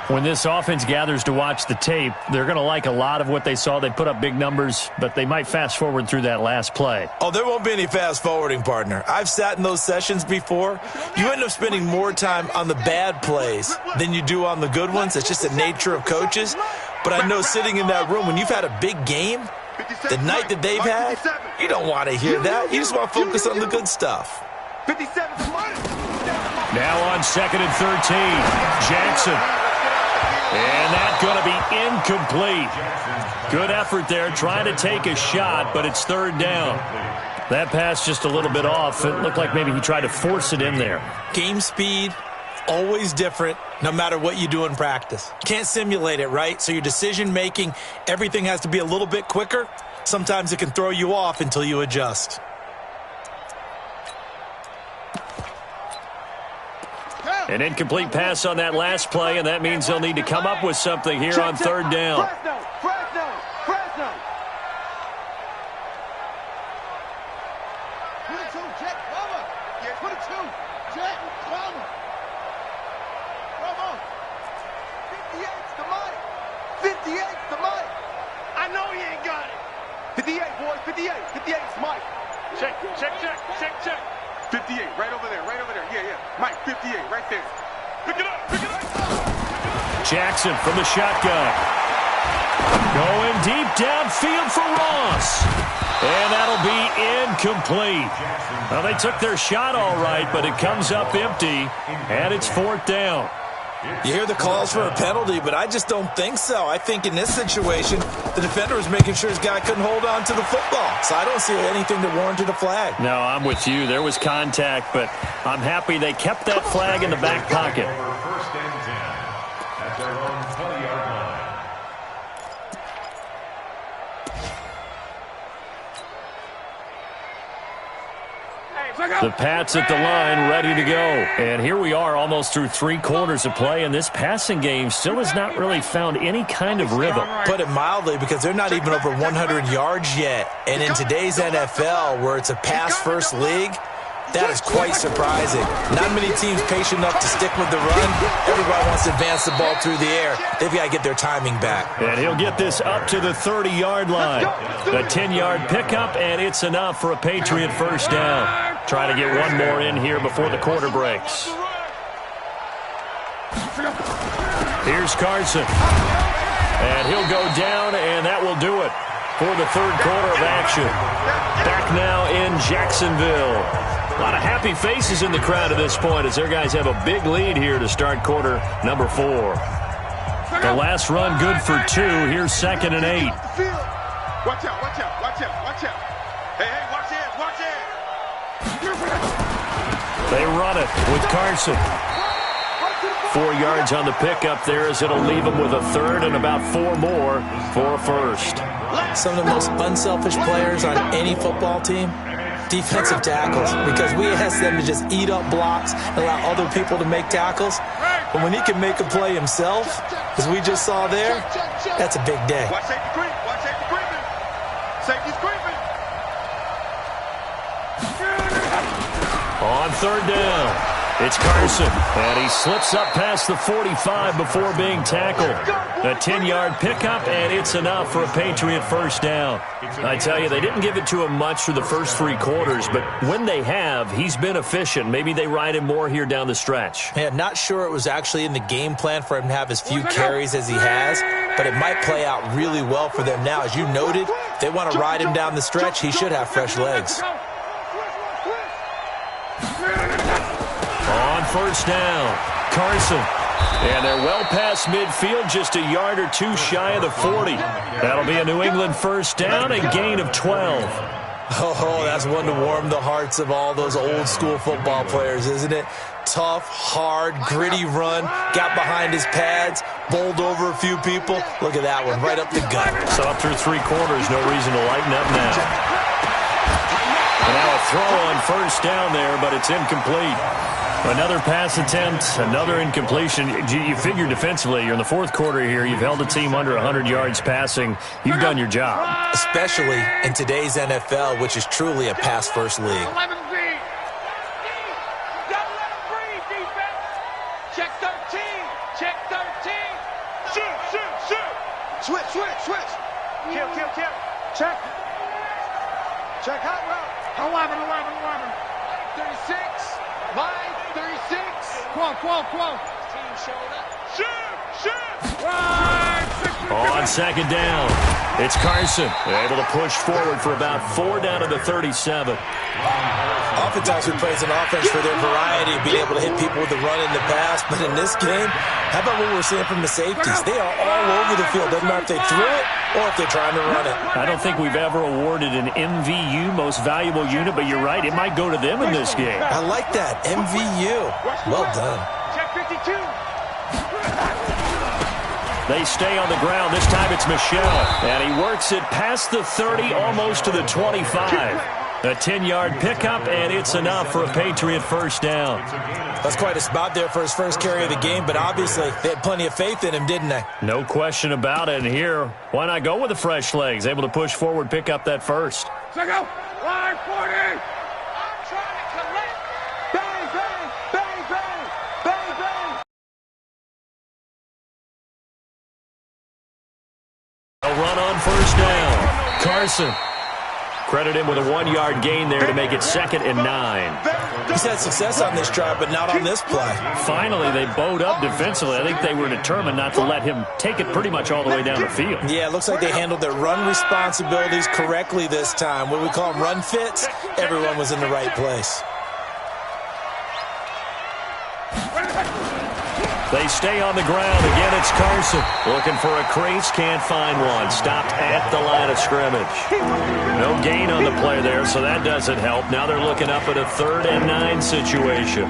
Speaker 3: When this offense gathers to watch the tape, they're going to like a lot of what they saw. They put up big numbers, but they might fast forward through that last play.
Speaker 4: Oh, there won't be any fast forwarding, partner. I've sat in those sessions before. You end up spending more time on the bad plays than you do on the good ones. It's just the nature of coaches. But I know sitting in that room, when you've had a big game, the night that they've had, you don't want to hear that. You just want to focus on the good stuff.
Speaker 1: 57.
Speaker 3: Now on 2nd and 13, Jackson. And that's going to be incomplete. Good effort there, trying to take a shot, but it's third down. That pass just a little bit off. It looked like maybe he tried to force it in there.
Speaker 4: Game speed, always different, no matter what you do in practice. Can't simulate it, right? So your decision-making, everything has to be a little bit quicker. Sometimes it can throw you off until you adjust.
Speaker 3: An incomplete pass on that last play, and that means they'll need to come up with something here on third down.
Speaker 1: Fresno. 22, Jack, cover. Yeah, 22, Jack, cover. Come on. 58's the money. 58's the money.
Speaker 2: I know he ain't got it.
Speaker 1: 58, boys, 58. 58's Mike.
Speaker 2: Check.
Speaker 1: 58, right over there. Yeah. Mike, 58, right there. Pick it up.
Speaker 3: Jackson from the shotgun. Going deep downfield for Ross. And that'll be incomplete. Well, they took their shot all right, but it comes up empty, and it's fourth down.
Speaker 4: You hear the calls for a penalty, but I just don't think so. I think in this situation, the defender was making sure his guy couldn't hold on to the football. So I don't see anything that warranted a flag.
Speaker 3: No, I'm with you. There was contact, but I'm happy they kept that flag in the back pocket.
Speaker 5: First and 10 at their own 20-yard line.
Speaker 3: The Pats at the line, ready to go. And here we are almost through 3 quarters of play, and this passing game still has not really found any kind of rhythm.
Speaker 4: Put it mildly, because they're not even over 100 yards yet. And in today's NFL, where it's a pass-first league, that is quite surprising. Not many teams patient enough to stick with the run. Everybody wants to advance the ball through the air. They've got to get their timing back.
Speaker 3: And he'll get this up to the 30-yard line. A 10-yard pickup, and it's enough for a Patriot first down. Trying to get one more in here before the quarter breaks. Here's Carson. And he'll go down, and that will do it for the third quarter of action. Back now in Jacksonville. A lot of happy faces in the crowd at this point as their guys have a big lead here to start quarter number 4. The last run good for 2. Here's 2nd and 8.
Speaker 1: Watch out. Hey, watch it.
Speaker 3: They run it with Carson. 4 yards on the pickup there as it'll leave them with a third and about 4 more for a first.
Speaker 4: Some of the most unselfish players on any football team, defensive tackles, because we ask them to just eat up blocks and allow other people to make tackles. But when he can make a play himself, as we just saw there, that's a big day.
Speaker 1: Watch safety creeping. Safety's creeping.
Speaker 3: On third down, it's Carson, and he slips up past the 45 before being tackled. A 10-yard pickup, and it's enough for a Patriot first down. I tell you, they didn't give it to him much through the first 3 quarters, but when they have, he's been efficient. Maybe they ride him more here down the stretch.
Speaker 4: Yeah, not sure it was actually in the game plan for him to have as few carries as he has, but it might play out really well for them now. As you noted, if they want to ride him down the stretch, he should have fresh legs.
Speaker 3: On first down, Carson. And they're well past midfield, just a yard or 2 shy of the 40. That'll be a New England first down, a gain of 12.
Speaker 4: Oh, that's one to warm the hearts of all those old-school football players, isn't it? Tough, hard, gritty run, got behind his pads, bowled over a few people. Look at that one, right up the gut.
Speaker 3: So up through 3 quarters, no reason to lighten up now. And now a throw on first down there, but it's incomplete. Another pass attempt, another incompletion. You figure defensively, you're in the fourth quarter here. You've held a team under 100 yards passing. You've done your job.
Speaker 4: Especially in today's NFL, which is truly a pass-first league.
Speaker 2: 11 feet. Don't let him breathe, defense. Check 13. Check 13. Shoot.
Speaker 1: Switch. Kill. Check. Check hot route. 11.
Speaker 2: 36. Line 36. Quote. Team showed up. Shoot. Right.
Speaker 3: On second down, it's Carson. Able to push forward for about 4 down to the 37.
Speaker 4: Oftentimes we praise an offense for their variety of being able to hit people with the run and the pass. But in this game, how about what we're seeing from the safeties? They are all over the field. Doesn't matter if they threw it or if they're trying to run it.
Speaker 3: I don't think we've ever awarded an MVU, most valuable unit, but you're right, it might go to them in this game.
Speaker 4: I like that. MVU. Well done.
Speaker 2: Check 52.
Speaker 3: They stay on the ground. This time it's Michelle. And he works it past the 30, almost to the 25. A 10-yard pickup, and it's enough for a Patriot first down.
Speaker 4: That's quite a spot there for his first carry of the game, but obviously they had plenty of faith in him, didn't they?
Speaker 3: No question about it. And here, why not go with the fresh legs? Able to push forward, pick up that first.
Speaker 2: Line 40. I'm trying to collect.
Speaker 1: Bang.
Speaker 3: A run on first down. Carson. Credit him with a 1-yard gain there to make it 2nd and 9.
Speaker 4: He's had success on this drive, but not on this play.
Speaker 3: Finally, they bowed up defensively. I think they were determined not to let him take it pretty much all the way down the field.
Speaker 4: Yeah, it looks like they handled their run responsibilities correctly this time. What we call them run fits, everyone was in the right place.
Speaker 3: They stay on the ground. Again, it's Carson. Looking for a crease, can't find one. Stopped at the line of scrimmage. No gain on the play there, so that doesn't help. Now they're looking up at a 3rd and 9 situation.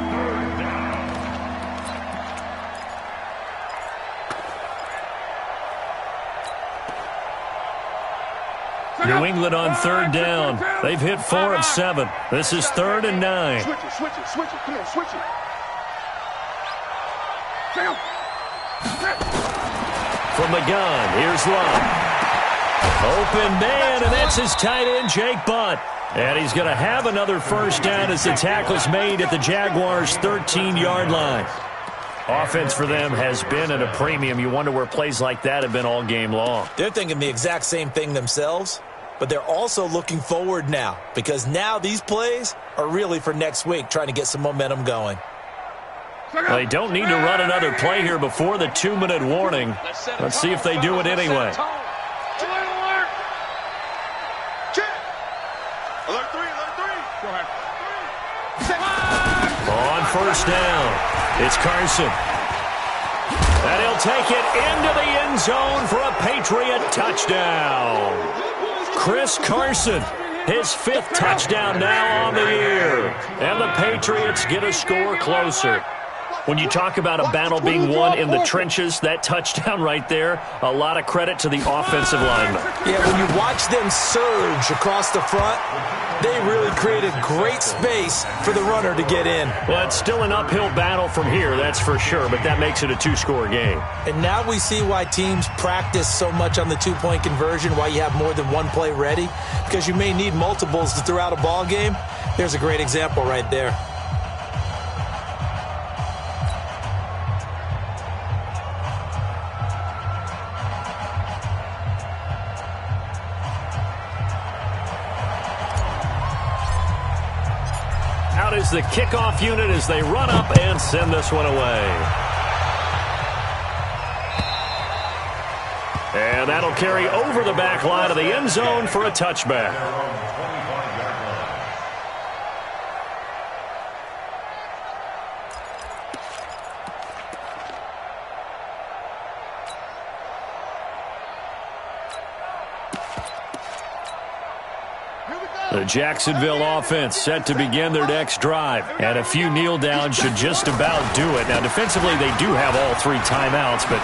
Speaker 3: New England on 3rd down. They've hit 4 of 7. This is 3rd and 9.
Speaker 1: Switch it. Come on, switch it.
Speaker 3: From the gun, here's Love. Open man, and that's his tight end, Jake Butt. And he's going to have another first down as the tackle's made at the Jaguars' 13-yard line. Offense for them has been at a premium. You wonder where plays like that have been all game long.
Speaker 4: They're thinking the exact same thing themselves, but they're also looking forward now because now these plays are really for next week, trying to get some momentum going.
Speaker 3: Well, they don't need to run another play here before the 2-minute warning. Let's see if they do it anyway.
Speaker 1: Alert 3. Go ahead.
Speaker 3: On first down, it's Carson. And he'll take it into the end zone for a Patriot touchdown. Chris Carson, his 5th touchdown now on the year. And the Patriots get a score closer. When you talk about a battle being won in the trenches, that touchdown right there, a lot of credit to the offensive linemen.
Speaker 4: Yeah, when you watch them surge across the front, they really created great space for the runner to get in.
Speaker 3: Well, it's still an uphill battle from here, that's for sure, but that makes it a 2-score game.
Speaker 4: And now we see why teams practice so much on the 2-point conversion, why you have more than one play ready, because you may need multiples to throw out a ball game. There's a great example right there.
Speaker 3: Out is the kickoff unit as they run up and send this one away. And that'll carry over the back line of the end zone for a touchback. The Jacksonville offense set to begin their next drive. And a few kneel downs should just about do it. Now, defensively, they do have all 3 timeouts, but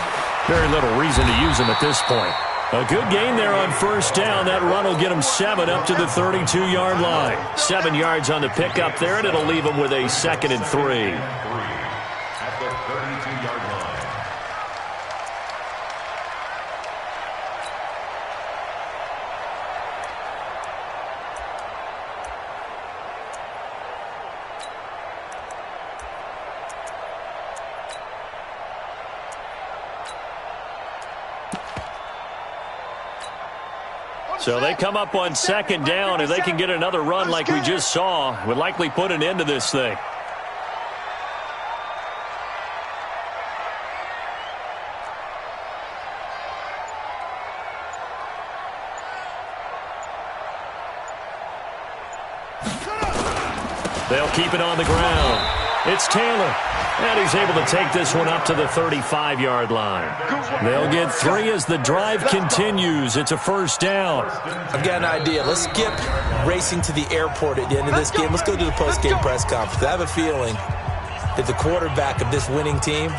Speaker 3: very little reason to use them at this point. A good gain there on first down. That run will get them 7 up to the 32-yard line. 7 yards on the pickup there, and it'll leave them with a 2nd and 3.
Speaker 5: At the 32-yard line.
Speaker 3: So they come up on 2nd down, and they can get another run like we just saw. Would likely put an end to this thing. They'll keep it on the ground. It's Taylor. And he's able to take this one up to the 35-yard line. They'll get 3 as the drive continues. It's a first down.
Speaker 4: I've got an idea. Let's skip racing to the airport at the end of this game. Let's go to the post-game press conference. I have a feeling that the quarterback of this winning team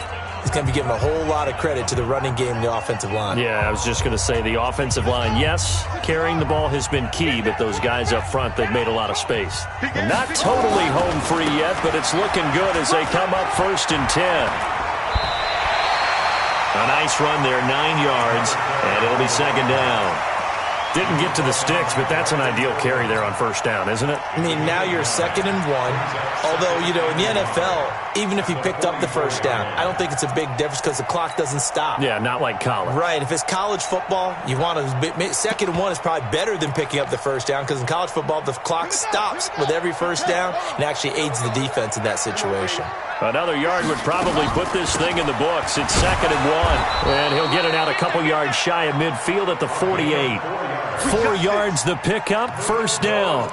Speaker 4: is going to be giving a whole lot of credit to the running game and the offensive line.
Speaker 3: Yeah, I was just going to say the offensive line, yes, carrying the ball has been key, but those guys up front, they've made a lot of space. They're not totally home free yet, but it's looking good as they come up 1st and 10. A nice run there, 9 yards, and it'll be 2nd down. Didn't get to the sticks, but that's an ideal carry there on first down, isn't it?
Speaker 4: I mean, now you're 2nd and 1. Although, you know, in the NFL, even if he picked up the first down, I don't think it's a big difference because the clock doesn't stop.
Speaker 3: Yeah, not like college.
Speaker 4: Right. If it's college football, you want to 2nd and 1 is probably better than picking up the first down because in college football, the clock stops with every first down and actually aids the defense in that situation.
Speaker 3: Another yard would probably put this thing in the books. It's 2nd and 1, and he'll get it out a couple yards shy of midfield at the 48. 4 yards the pickup, first down.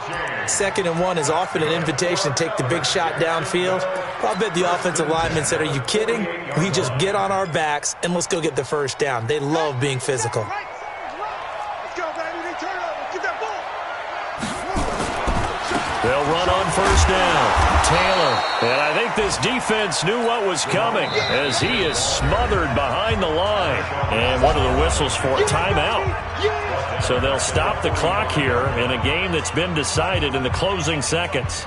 Speaker 4: 2nd and 1 is often an invitation to take the big shot downfield. I'll bet the offensive lineman said, are you kidding? We just get on our backs and let's go get the first down. They love being physical.
Speaker 3: They'll run on first down. Taylor. And I think this defense knew what was coming as he is smothered behind the line. And what are the whistles for? Timeout. So they'll stop the clock here in a game that's been decided in the closing seconds.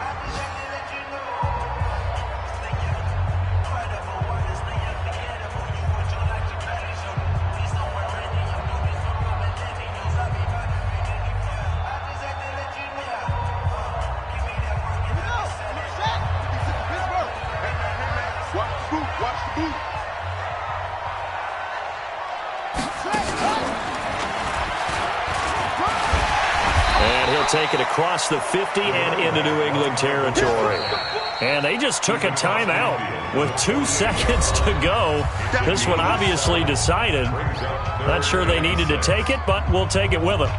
Speaker 3: Take it across the 50 and into New England territory. And they just took a timeout with 2 seconds to go. This one obviously decided. Not sure they needed to take it, but we'll take it with them.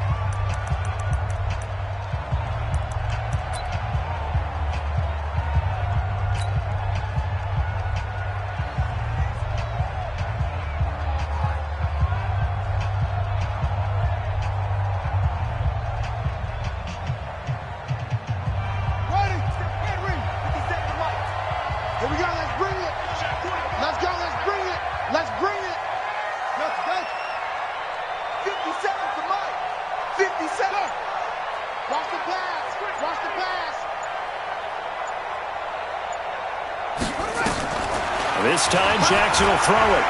Speaker 3: This time, Jackson will throw it.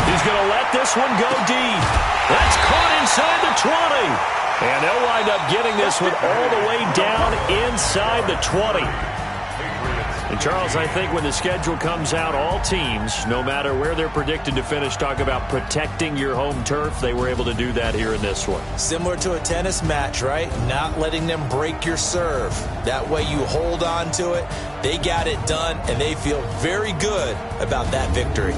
Speaker 3: He's going to let this one go deep. That's caught inside the 20. And they'll wind up getting this one all the way down inside the 20. And, Charles, I think when the schedule comes out, all teams, no matter where they're predicted to finish, talk about protecting your home turf. They were able to do that here in this one.
Speaker 4: Similar to a tennis match, right? Not letting them break your serve. That way you hold on to it. They got it done, and they feel very good about that victory.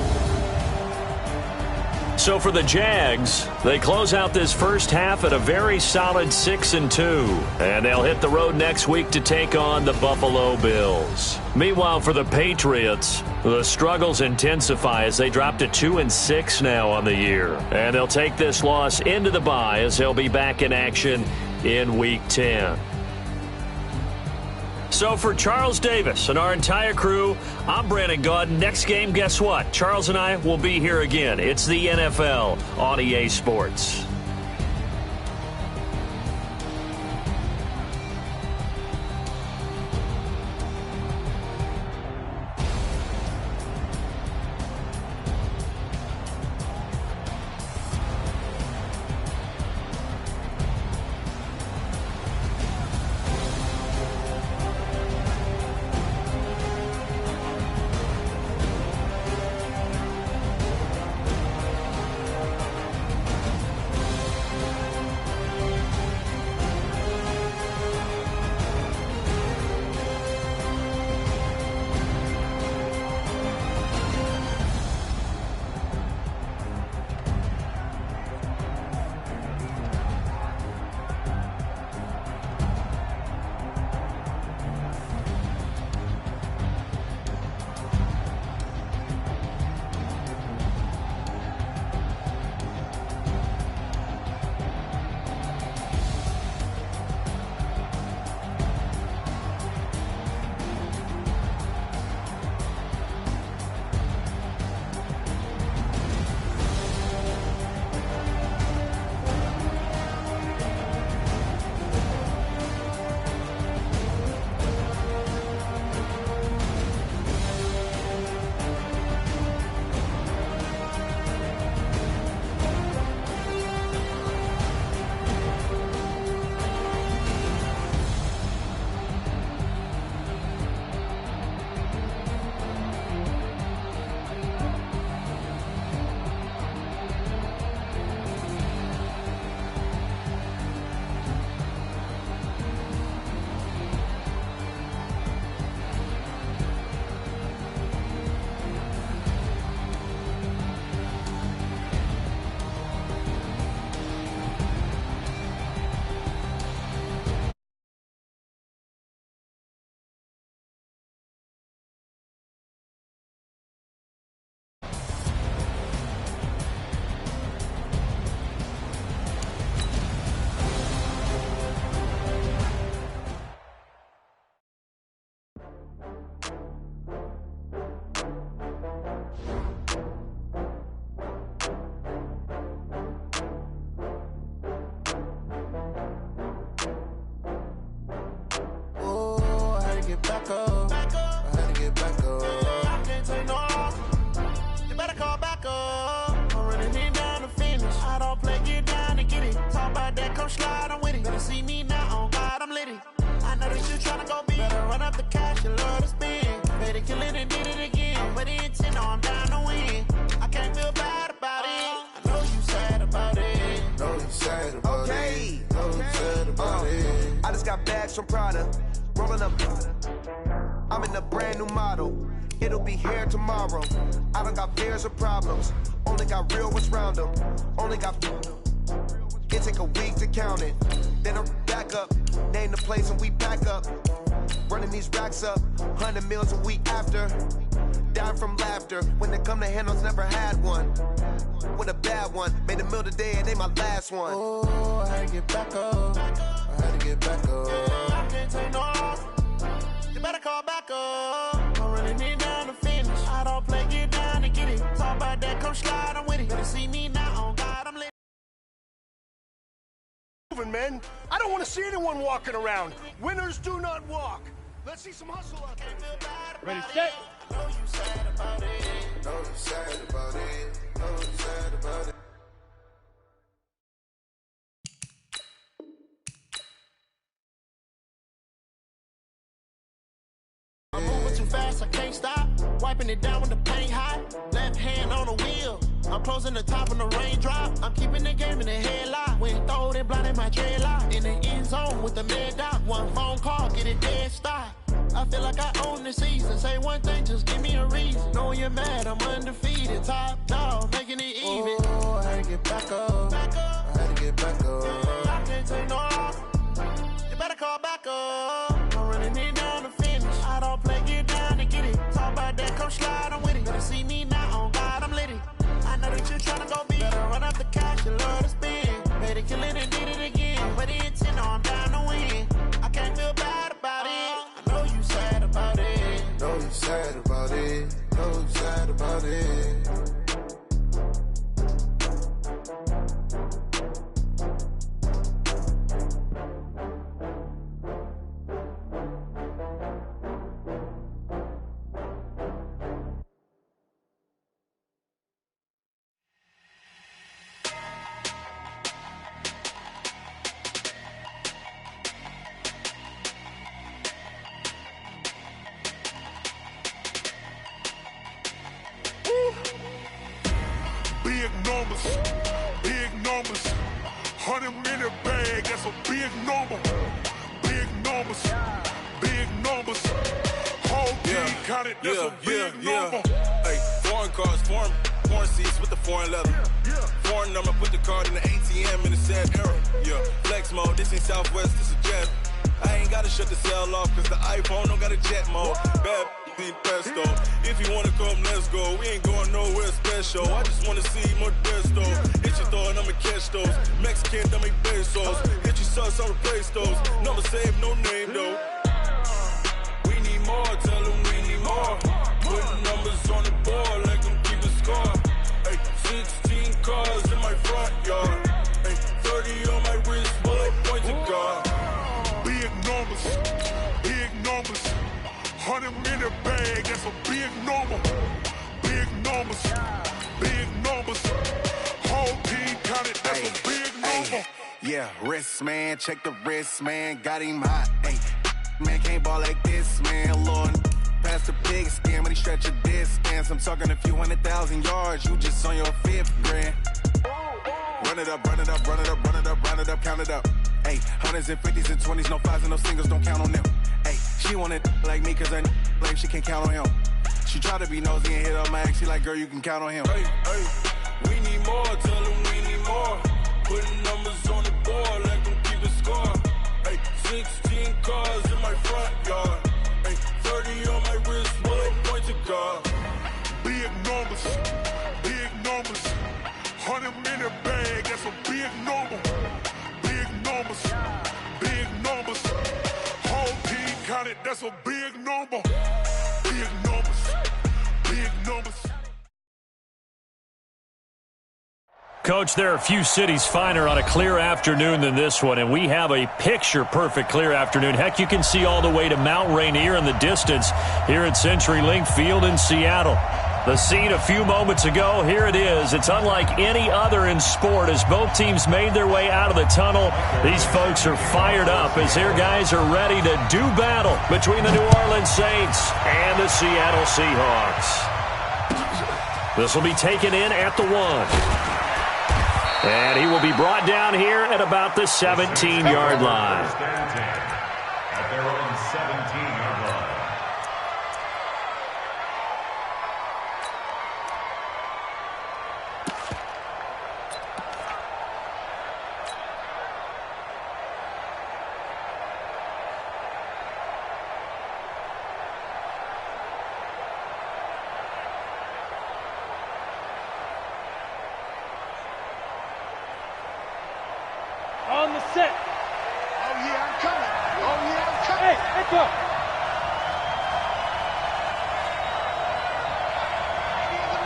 Speaker 3: So for the Jags, they close out this first half at a very solid 6-2. And they'll hit the road next week to take on the Buffalo Bills. Meanwhile, for the Patriots, the struggles intensify as they drop to 2-6 now on the year. And they'll take this loss into the bye as they'll be back in action in Week 10. So for Charles Davis and our entire crew, I'm Brandon Gaudin. Next game, guess what? Charles and I will be here again. It's the NFL on EA Sports.
Speaker 6: back up. I had to get back up. I can't take no loss. You better call back up. I'm running it down to finish. I don't play, get down and get it. Talk about that, come slide, I'm with it. Better see me now, on God, I'm litty. I know that you tryna go big. Better run up the cash, you love to spend. Better kill it and did it again. But the intent, I'm down to win. I can't feel bad about it. I know you sad about it.
Speaker 1: Know you sad about it. Know you sad about it. I just got bags from Prada. Rolling up. I'm in a brand new model. It'll be here tomorrow. I don't got fears or problems. Only got real what's round them. Only got. It take a week to count it. Then I'm back up. Name the place and we back up. Running these racks up. 100 meals a week after. Dying from laughter. When it come to handles, never had one. With a bad one. Made a meal today and they my last one.
Speaker 6: Oh, I had to get back up. I had to get back up. I can't take no loss. You better call back up. I'm running it down to finish. I don't play, get down and get it. Talk about that, come slide, I'm with it. Better see me now, on God, I'm lit.
Speaker 7: Men, I don't want to see anyone walking around. Winners do not walk. Let's see some hustle out there.
Speaker 2: Ready, set.
Speaker 6: I know you sad about it.
Speaker 1: Know you sad about it. Know you sad about it.
Speaker 6: I'm moving too fast, I can't stop. Wiping it down when the paint hot. Left hand on the wheel. I'm closing the top when the raindrop. I'm keeping the game in the headlock. When throwed and blinded my dreadlock. In the end zone with the mad dot. One phone call, get it dead stop. I feel like I own the season. Say one thing, just give me a reason. Knowing you're mad, I'm undefeated. Top dog, making it even.
Speaker 1: Oh, I had to get back up. I had to get back up.
Speaker 6: I can't take no loss. You better call back up. I'm running it down to finish. I don't play, get down and get it. Talk about that, come slide, I'm with it. Better see me now, on God, I'm litty. I know that you tryna go big. Better run up the cash, you love to spend. Better kill it and did it again. But the intent, I'm down to win. I can't feel bad about it. I know you sad about it.
Speaker 1: Know you sad about it. Know you sad about it.
Speaker 7: Big numbers, big numbers. 100-minute bag, that's a big number. Big numbers, big numbers. Whole team counted, that's a big number.
Speaker 8: Hey, foreign cars, foreign seats with the foreign leather. Foreign number, put the card in the ATM in the sad era. Yeah, flex mode, this ain't Southwest, this is jet. I ain't gotta shut the cell off, cause the iPhone don't got a jet mode. Bad need pesto. If you wanna come, let's go. We ain't going nowhere special. I just wanna see more desto. Hit your throw and I'ma catch those. Mexican, don't make pesos. Hit your sauce, I'll replace those. Number saved, no name though. We need more, tell them we need more. Putting numbers on the board like I'm keeping score. Hey, 16 cars in my front yard. Hey, 30 on my wrist, bullet point to God.
Speaker 7: Big numbers, big numbers. 100-minute bag, that's a big number. Big numbers, big numbers. Whole team counted, that's a big number.
Speaker 9: Yeah, wrist man, check the wrist man, got him hot. Ay, man can't ball like this, man. Lord, past the big skin when he stretch a distance. I'm talking a few 100,000 yards, you just on your 5th grand. Run it up, run it up, run it up, run it up, run it up, count it up. Ay, 100s and 50s and 20s, no 5s and no singles, don't count on them. Ay, she want it like me cause her lame, she can't count on him. She try to be nosy and hit up my ex, she like, girl, you can count on him.
Speaker 8: Hey, hey, we need more, tell them we need more. Putting numbers on the board like I'm keeping score. Hey, 16 cars in my front yard. Hey, 30 on my wrist, bullet point to God.
Speaker 7: Big numbers, big numbers. 100-minute bag, that's a big number. Big numbers, big numbers. Whole team counted, that's a big number. Big numbers, big numbers.
Speaker 3: Coach, there are a few cities finer on a clear afternoon than this one, and we have a picture-perfect clear afternoon. Heck, you can see all the way to Mount Rainier in the distance here at CenturyLink Field in Seattle. The scene a few moments ago, here it is. It's unlike any other in sport as both teams made their way out of the tunnel. These folks are fired up as their guys are ready to do battle between the New Orleans Saints and the Seattle Seahawks. This will be taken in at the 1. And he will be brought down here at about the 17-yard line.
Speaker 5: At their own 17-yard line.
Speaker 2: On the set.
Speaker 1: Oh, yeah, I'm coming. Oh, yeah, I'm coming.
Speaker 2: Hey, let's go.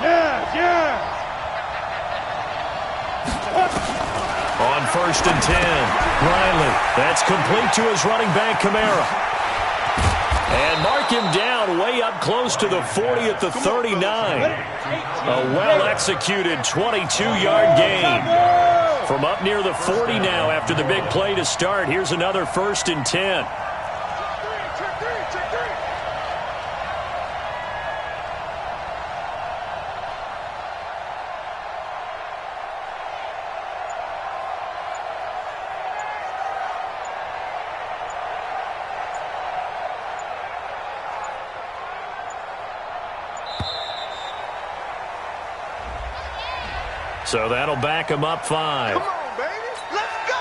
Speaker 2: Yeah.
Speaker 3: On 1st and 10, Riley. That's complete to his running back, Kamara. And mark him down way up close to the 40 at the 39. A well-executed 22-yard gain. From up near the 40 now after the big play to start. Here's another 1st and 10. So that'll back him up 5.
Speaker 1: Come on, baby. Let's go.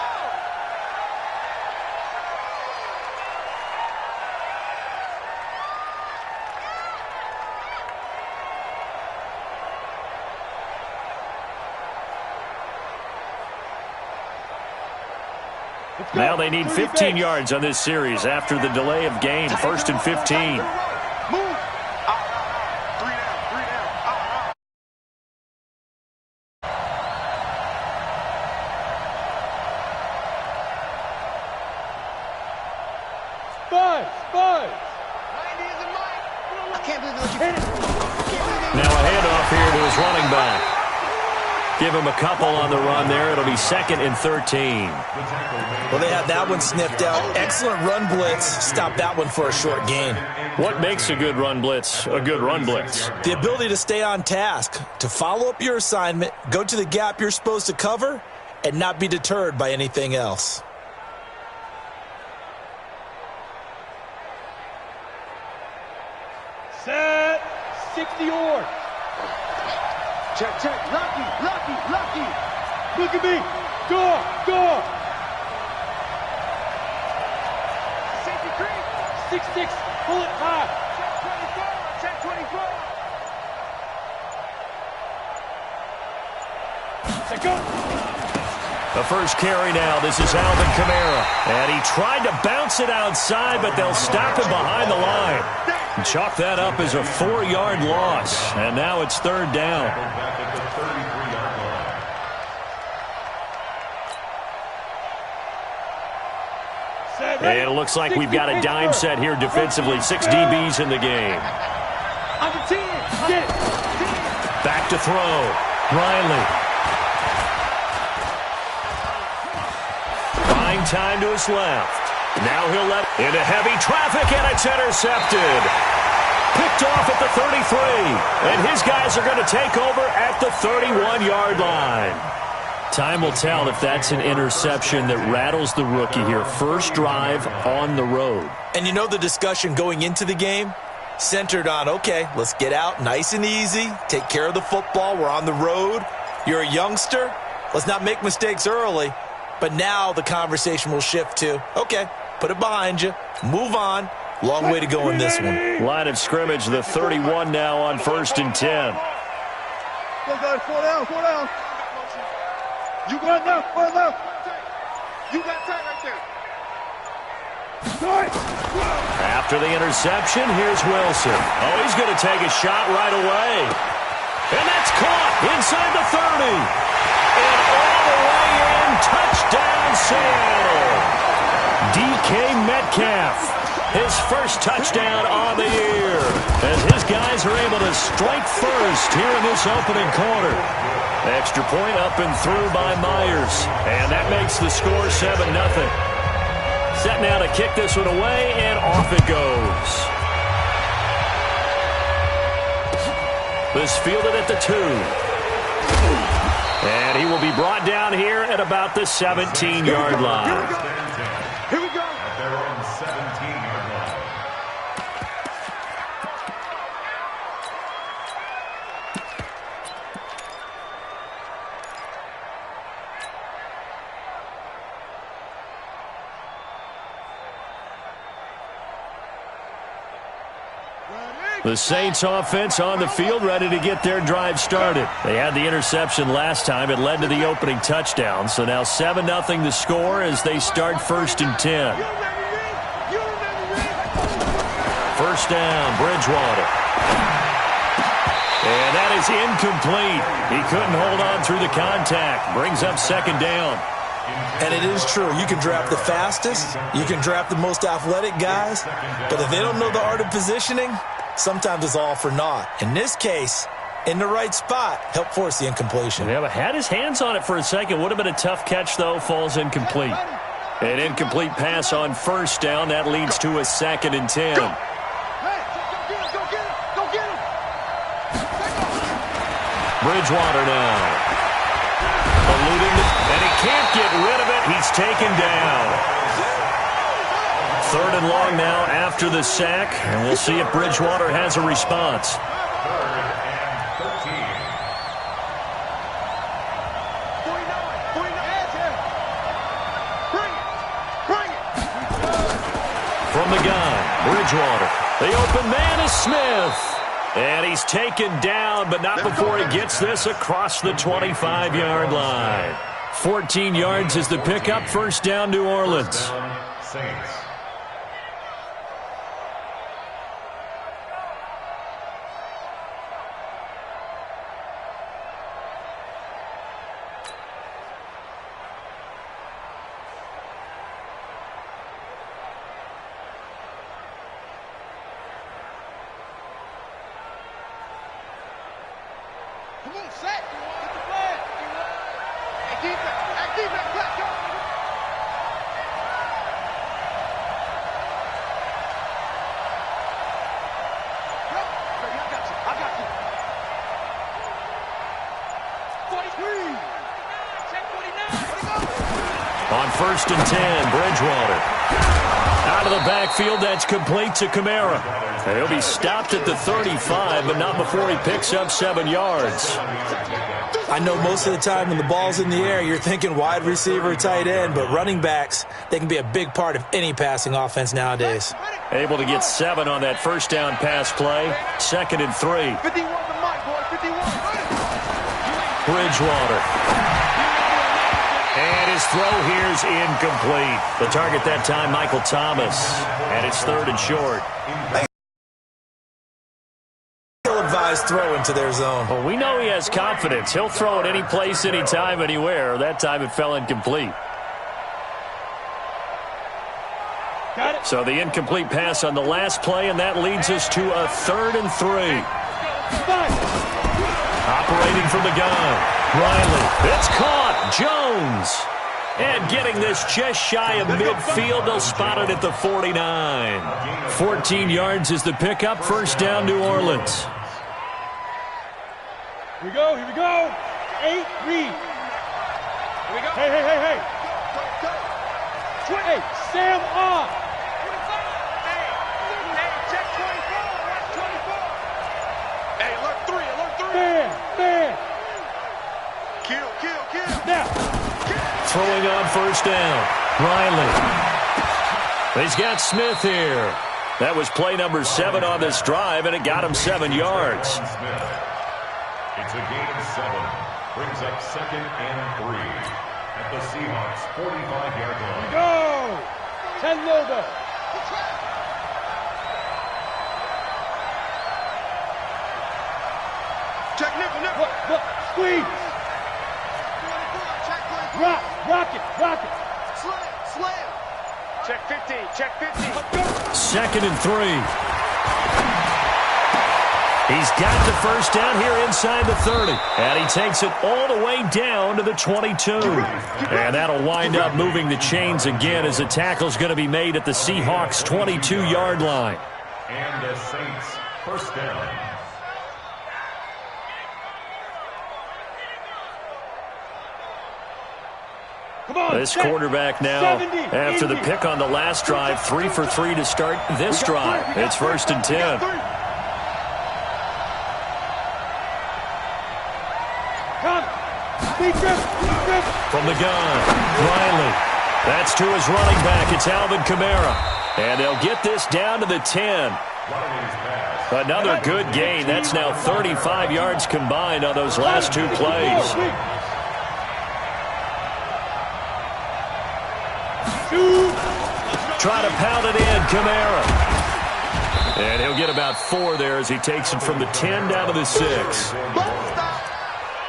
Speaker 3: Now they need 15 yards on this series after the delay of game. 1st and 15.
Speaker 1: Move. Three down.
Speaker 2: Spud.
Speaker 1: I can't believe it.
Speaker 3: Now a handoff here to his running back. Give him a couple on the run there. It'll be 2nd and 13.
Speaker 4: Well, they had that one sniffed out. Excellent run blitz. Stop that one for a short gain.
Speaker 3: What makes a good run blitz a good run blitz?
Speaker 4: The ability to stay on task, to follow up your assignment, go to the gap you're supposed to cover, and not be deterred by anything else.
Speaker 2: Set. 60 yards.
Speaker 1: Check. Lucky.
Speaker 2: Look at me. Door.
Speaker 1: Safety creep.
Speaker 2: 6-6. Pull it high.
Speaker 1: Check 24.
Speaker 2: Check go.
Speaker 3: The first carry now. This is Alvin Kamara. And he tried to bounce it outside, but they'll stop him behind the line. Chalk that up as a 4-yard loss. And now it's 3rd down.
Speaker 5: Back at the 33-yard line.
Speaker 2: Set.
Speaker 3: And it looks like we've got a dime set here defensively. 6 DBs in the game.
Speaker 1: Under 10.
Speaker 2: Get it.
Speaker 3: Back to throw. Riley. Buying time to his left. Now he'll let into heavy traffic, and it's intercepted. Picked off at the 33. And his guys are going to take over at the 31-yard line. Time will tell if that's an interception that rattles the rookie here. First drive on the road.
Speaker 4: And you know the discussion going into the game? Centered on, okay, let's get out nice and easy, take care of the football, we're on the road. You're a youngster, let's not make mistakes early. But now the conversation will shift to, okay, put it behind you, move on. Long way to go in this one.
Speaker 3: Line of scrimmage, the 31 now on 1st and 10.
Speaker 1: Go, guys, 4 down. You got left. You got tight right there.
Speaker 3: After the interception, here's Wilson. Oh, he's going to take a shot right away. And that's caught inside the 30. And Seattle. DK Metcalf, his first touchdown on the year, as his guys are able to strike first here in this opening quarter. Extra point up and through by Myers, and that makes the score 7-0. Set now to kick this one away, and off it goes. This fielded at the 2. And he will be brought down here at about the 17-yard line.
Speaker 1: Here we go.
Speaker 5: At their own 17-yard line.
Speaker 3: The Saints offense on the field, ready to get their drive started. They had the interception last time. It led to the opening touchdown. So now 7-0 the score as they start 1st and 10. First down, Bridgewater. And that is incomplete. He couldn't hold on through the contact. Brings up 2nd down.
Speaker 4: And it is true. You can draft the fastest. You can draft the most athletic guys. But if they don't know the art of positioning, sometimes it's all for naught. In this case, in the right spot, helped force the incompletion.
Speaker 3: Yeah, but had his hands on it for a second. Would have been a tough catch, though. Falls incomplete. An incomplete pass on 1st down. That leads to a 2nd and 10. Bridgewater now. Eluding, and he can't get rid of it. He's taken down. 3rd and long now after the sack, and we'll see if Bridgewater has a response.
Speaker 5: 3rd and 13.
Speaker 3: From the gun, Bridgewater. The open man is Smith. And he's taken down, but not before he gets this across the 25-yard line. 14 yards is the pickup. 1st down, New Orleans.
Speaker 5: Saints.
Speaker 1: Come on, set. Get the flag. Hey, defense, let's go. Go. Baby, I got you. 43. Check 49.
Speaker 3: On 1st and 10, Bridgewater. Out of the backfield, that's complete to Kamara. And he'll be stopped at the 35, but not before he picks up 7 yards.
Speaker 4: I know most of the time when the ball's in the air, you're thinking wide receiver, tight end, but running backs, they can be a big part of any passing offense nowadays.
Speaker 3: Able to get 7 on that 1st down pass play. 2nd and 3.
Speaker 1: 51 to Mike, boy. 51.
Speaker 3: Bridgewater. And his throw here's incomplete. The target that time, Michael Thomas. And it's 3rd and short.
Speaker 4: Ill-advised throw into their zone.
Speaker 3: Well, we know he has confidence. He'll throw it any place, anytime, anywhere. That time it fell incomplete.
Speaker 1: Got it.
Speaker 3: So the incomplete pass on the last play, and that leads us to a 3rd and 3. Operating from the gun. Riley. It's caught. Jones. And getting this just shy of midfield. They'll spot it at the 49. 14 yards is the pickup. 1st down, New Orleans.
Speaker 1: Here we go. 8, read. Here we go. Hey. 20. Sam off. 25. Hey, check 24. Watch 24. Hey, alert 3. Man. Kill. Now.
Speaker 3: Throwing on 1st down. Riley. He's got Smith here. That was play number 7 on this drive, and it got him 7 yards.
Speaker 5: It's a gain of 7. Brings up 2nd and 3 at the Seahawks 45-yard line.
Speaker 1: Go. 10 logo. Check nickel. Look, squeeze. Rock it. Slam.
Speaker 2: Check 15. Check 15.
Speaker 3: 2nd and 3. He's got the first down here inside the 30. And he takes it all the way down to the 22. And that'll wind up moving the chains again as the tackle's going to be made at the Seahawks' 22-yard line.
Speaker 5: And the Saints, first down.
Speaker 3: This quarterback now, after the pick on the last drive, 3 for 3 to start this drive. It's 1st and 10. From the gun, Riley. That's to his running back. It's Alvin Kamara. And they'll get this down to the 10. Another good gain. That's now 35 yards combined on those last 2 plays. Try to pound it in, Kamara. And he'll get about 4 there as he takes it from the 10 down to the 6.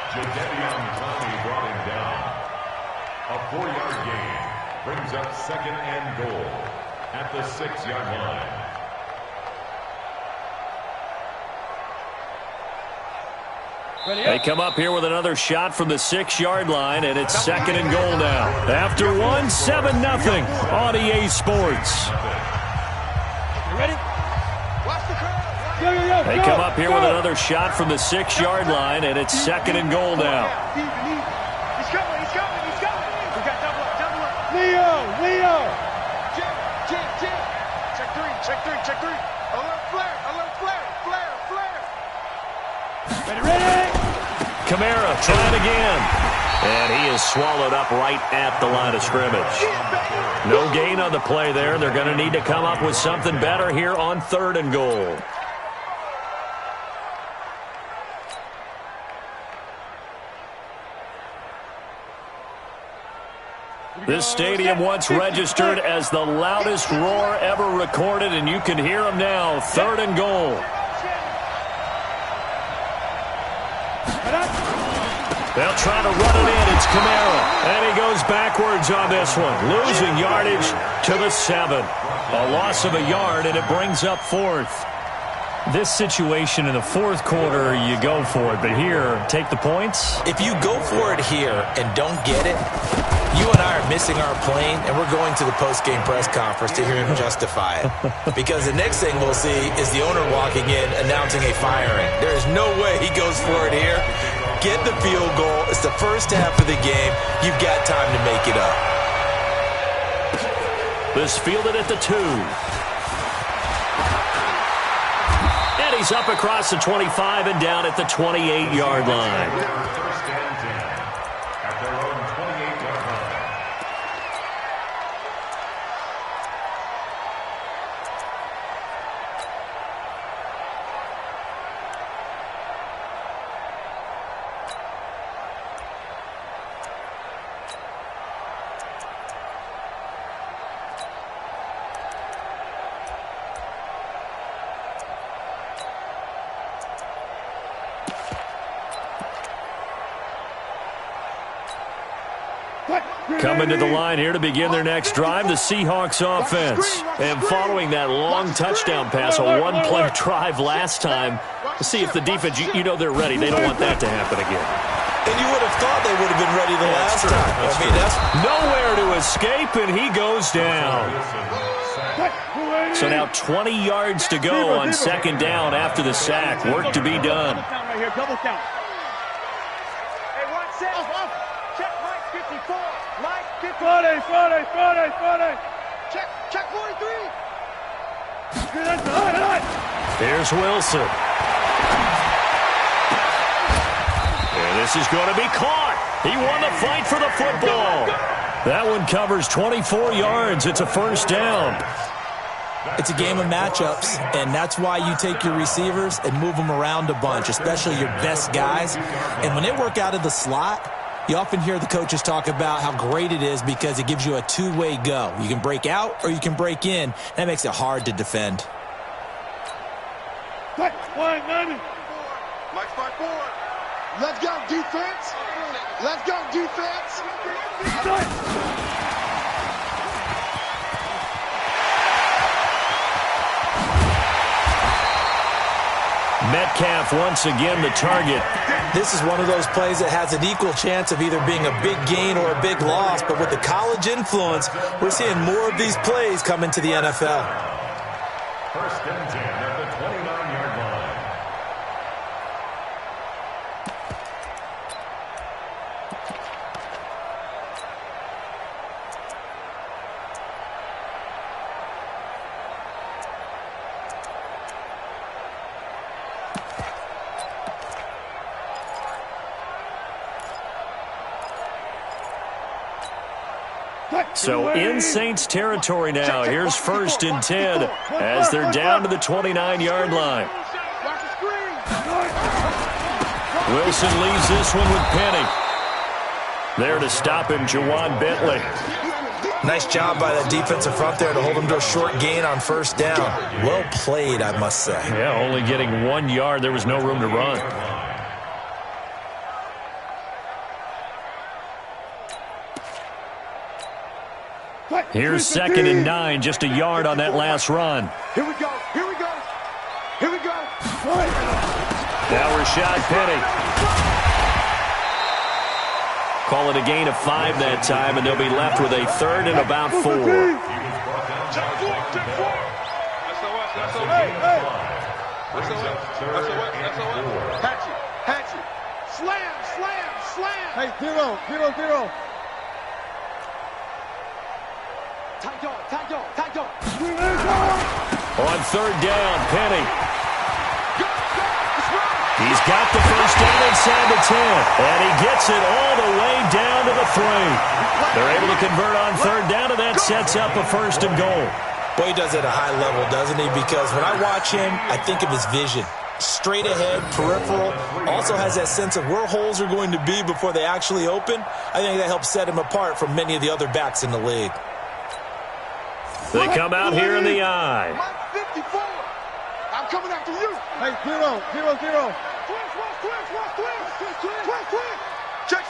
Speaker 5: Jadeveon Clowney brought him down. A 4-yard gain brings up 2nd and goal at the 6-yard line.
Speaker 3: They come up here with another shot from the 6-yard line, and it's 2nd and goal now. After 1, 7-0 on EA Sports. They come up here with another shot from the 6-yard line, and it's 2nd and goal now.
Speaker 2: He's coming. We got double up.
Speaker 1: Leo.
Speaker 2: Check three.
Speaker 1: Alert flare.
Speaker 2: Ready.
Speaker 3: Kamara trying again. And he is swallowed up right at the line of scrimmage. No gain on the play there. They're going to need to come up with something better here on 3rd and goal. This stadium once registered as the loudest roar ever recorded, and you can hear them now. 3rd and goal. They'll try to run it in. It's Kamara. And he goes backwards on this one. Losing yardage to the 7. A loss of a yard, and it brings up 4th. This situation in the 4th quarter, you go for it. But here, take the points.
Speaker 4: If you go for it here and don't get it, you and I are missing our plane, and we're going to the post-game press conference to hear him justify it. Because the next thing we'll see is the owner walking in announcing a firing. There is no way he goes for it here. Get the field goal. It's the first half of the game. You've got time to make it up.
Speaker 3: This fielded at the 2. And he's up across the 25 and down at the 28-yard line.
Speaker 5: First and 10 at their own 28-yard line.
Speaker 3: Coming to the line here to begin their next drive, the Seahawks offense. And following that long touchdown pass, a one-play drive last time, to see if the defense, you know they're ready. They don't want that to happen again.
Speaker 4: And you would have thought they would have been ready the last time.
Speaker 3: That's nowhere to escape, and he goes down. So now 20 yards to go on 2nd down after the sack. Work to be done.
Speaker 2: Double count. Hey, watch this. Check Mike 54. Mike 54. 40. Check 43.
Speaker 3: Here's Wilson. And this is going to be caught. He won the fight for the football. That one covers 24 yards. It's a 1st down.
Speaker 4: It's a game of matchups, and that's why you take your receivers and move them around a bunch, especially your best guys. And when they work out of the slot, you often hear the coaches talk about how great it is because it gives you a two-way go. You can break out or you can break in. That makes it hard to defend.
Speaker 1: Mike 5-4. Let's go, defense.
Speaker 3: Metcalf once again the target.
Speaker 4: This is one of those plays that has an equal chance of either being a big gain or a big loss, but with the college influence, we're seeing more of these plays come into the NFL.
Speaker 5: First and 10 at the 29-yard line.
Speaker 3: So in Saints territory now. Here's first and 10 as they're down to the 29-yard line. Wilson leaves this one with Penny. There to stop him, Jawan Bentley.
Speaker 4: Nice job by that defensive front there to hold him to a short gain on first down. Well played, I must say.
Speaker 3: Yeah, only getting 1 yard. There was no room to run. Here's second and 9, just a yard on that last run.
Speaker 1: Here we go, here we go, here we go.
Speaker 3: Now Rashad Penny. Call it a gain of 5 that time, and they'll be left with a third and about 4.
Speaker 1: Hatch it. Slam, slam, slam.
Speaker 2: Hey, 0.
Speaker 1: Tight dog.
Speaker 3: On third down, Penny. He's got the first down inside the 10, and he gets it all the way down to the 3. They're able to convert on third down, and that sets up a first and goal.
Speaker 4: Boy, he does it at a high level, doesn't he? Because when I watch him, I think of his vision. Straight ahead, peripheral, also has that sense of where holes are going to be before they actually open. I think that helps set him apart from many of the other backs in the league.
Speaker 3: They come out here in the eye.
Speaker 1: Mike 54. I'm coming after you.
Speaker 2: Hey, 0.
Speaker 1: Check.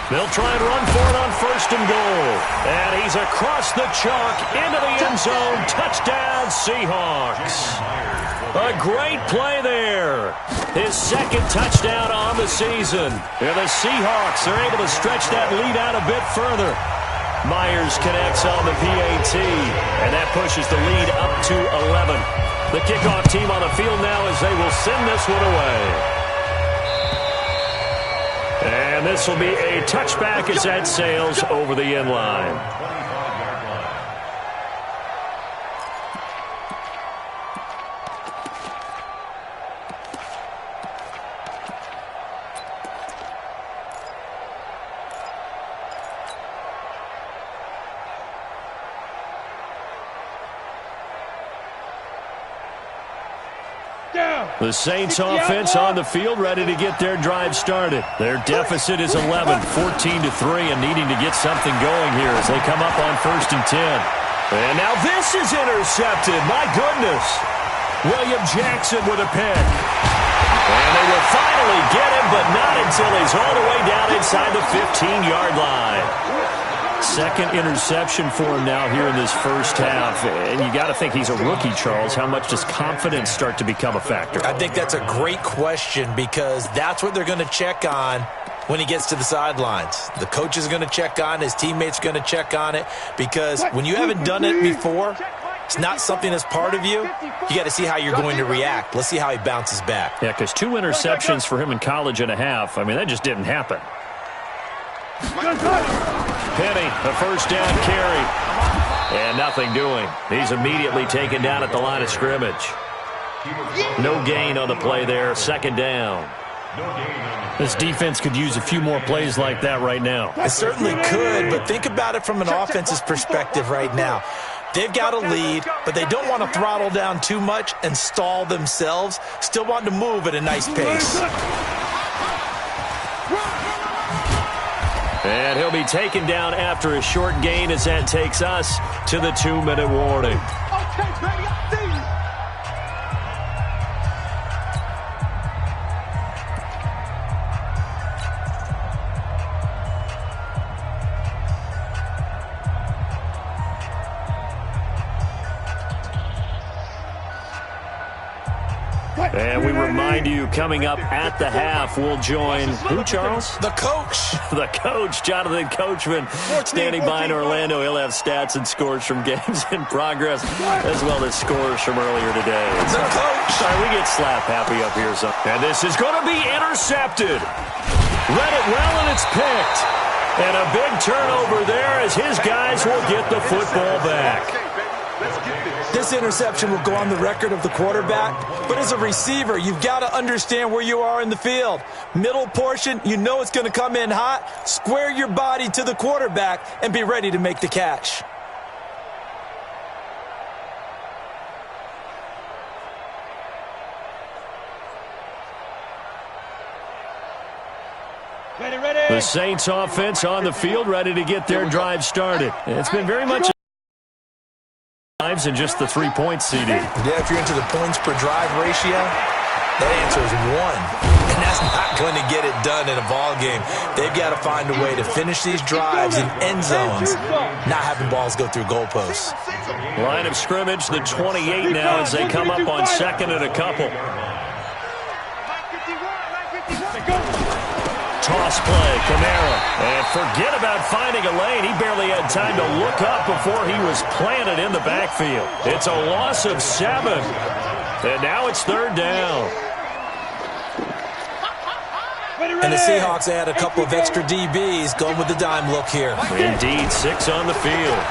Speaker 3: They'll try and run for it on first and goal. And he's across the chalk into the end zone. Touchdown, Seahawks. A great play there. His second touchdown on the season. And the Seahawks are able to stretch that lead out a bit further. Myers connects on the PAT, and that pushes the lead up to 11. The kickoff team on the field now as they will send this one away. And this will be a touchback as that sails over the end line. The Saints offense on the field, ready to get their drive started. Their deficit is 11, 14-3, and needing to get something going here as they come up on first and 10. And now this is intercepted. My goodness. William Jackson with a pick. And they will finally get him, but not until he's all the way down inside the 15-yard line. Second interception for him now here in this first half. And you got to think he's a rookie, Charles. How much does confidence start to become a factor?
Speaker 4: I think that's a great question because that's what they're going to check on when he gets to the sidelines. The coach is going to check on, his teammates are going to check on it because when you haven't done it before, it's not something that's part of you. You got to see how you're going to react. Let's see how he bounces back.
Speaker 3: Yeah, because 2 interceptions for him in college and a half. I mean, that just didn't happen. Penny, a first down carry. And nothing doing. He's immediately taken down at the line of scrimmage. No gain on the play there. Second down. This defense could use a few more plays like that right now.
Speaker 4: It certainly could, but think about it from an offense's perspective right now. They've got a lead, but they don't want to throttle down too much and stall themselves. Still want to move at a nice pace.
Speaker 3: And he'll be taken down after a short gain as that takes us to the 2-minute warning.
Speaker 1: Okay, baby, I see you.
Speaker 3: remind you, coming up at the half, we'll join who, Charles?
Speaker 4: The coach.
Speaker 3: The coach, Jonathan Coachman, standing by in Orlando. He'll have stats and scores from games in progress, as well as scores from earlier today.
Speaker 4: The coach.
Speaker 3: Sorry, we get slap happy up here. And this is going to be intercepted. Read it well, and it's picked. And a big turnover there as his guys will get the football back.
Speaker 4: This interception will go on the record of the quarterback, but as a receiver, you've got to understand where you are in the field. Middle portion, you know it's going to come in hot. Square your body to the quarterback and be ready to make the catch.
Speaker 2: Ready.
Speaker 3: The Saints offense on the field, ready to get their drive started. It's been very much and just the 3 points, CD.
Speaker 4: Yeah, if you're into the points per drive ratio, that answer is 1. And that's not going to get it done in a ball game. They've got to find a way to finish these drives in end zones, not having balls go through goalposts.
Speaker 3: Line of scrimmage, the 28 now as they come up on second and a couple. Toss play, Kamara. And forget about finding a lane. He barely had time to look up before he was planted in the backfield. It's a loss of 7. And now it's third down.
Speaker 4: And the Seahawks add a couple of extra DBs going with the dime look here.
Speaker 3: Indeed, 6 on the field.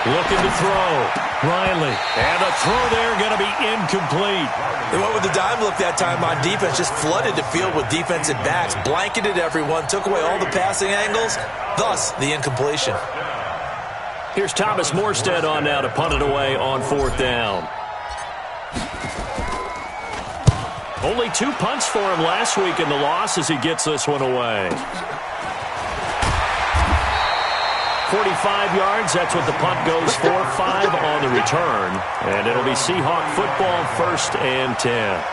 Speaker 3: Looking to throw. Riley. And a throw there going to be incomplete.
Speaker 4: They went with the dime look that time on defense, just flooded the field with defensive backs, blanketed everyone, took away all the passing angles, thus the incompletion.
Speaker 3: Here's Thomas Morstead on now to punt it away on fourth down. Only 2 punts for him last week in the loss as he gets this one away. 45 yards, that's what the punt goes for. 5 on the return. And it'll be Seahawk football, 1st and 10.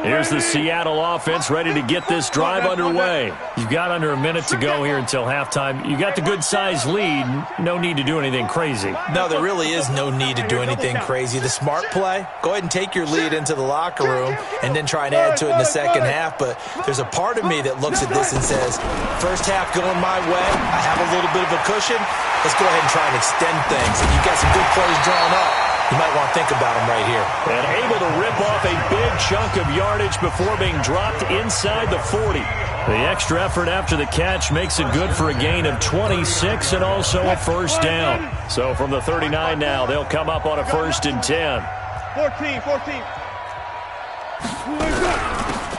Speaker 3: Here's the Seattle offense ready to get this drive underway. You've got under a minute to go here until halftime. You got the good-sized lead. No need to do anything crazy.
Speaker 4: No, there really is no need to do anything crazy. The smart play, go ahead and take your lead into the locker room and then try and add to it in the second half. But there's a part of me that looks at this and says, first half going my way, I have a little bit of a cushion. Let's go ahead and try and extend things. If you've got some good plays drawn up, you might want to think about them right here.
Speaker 3: And able to rip off a big chunk of yardage before being dropped inside the 40. The extra effort after the catch makes it good for a gain of 26 and also a first down. So from the 39 now, they'll come up on a 1st and 10.
Speaker 2: 14.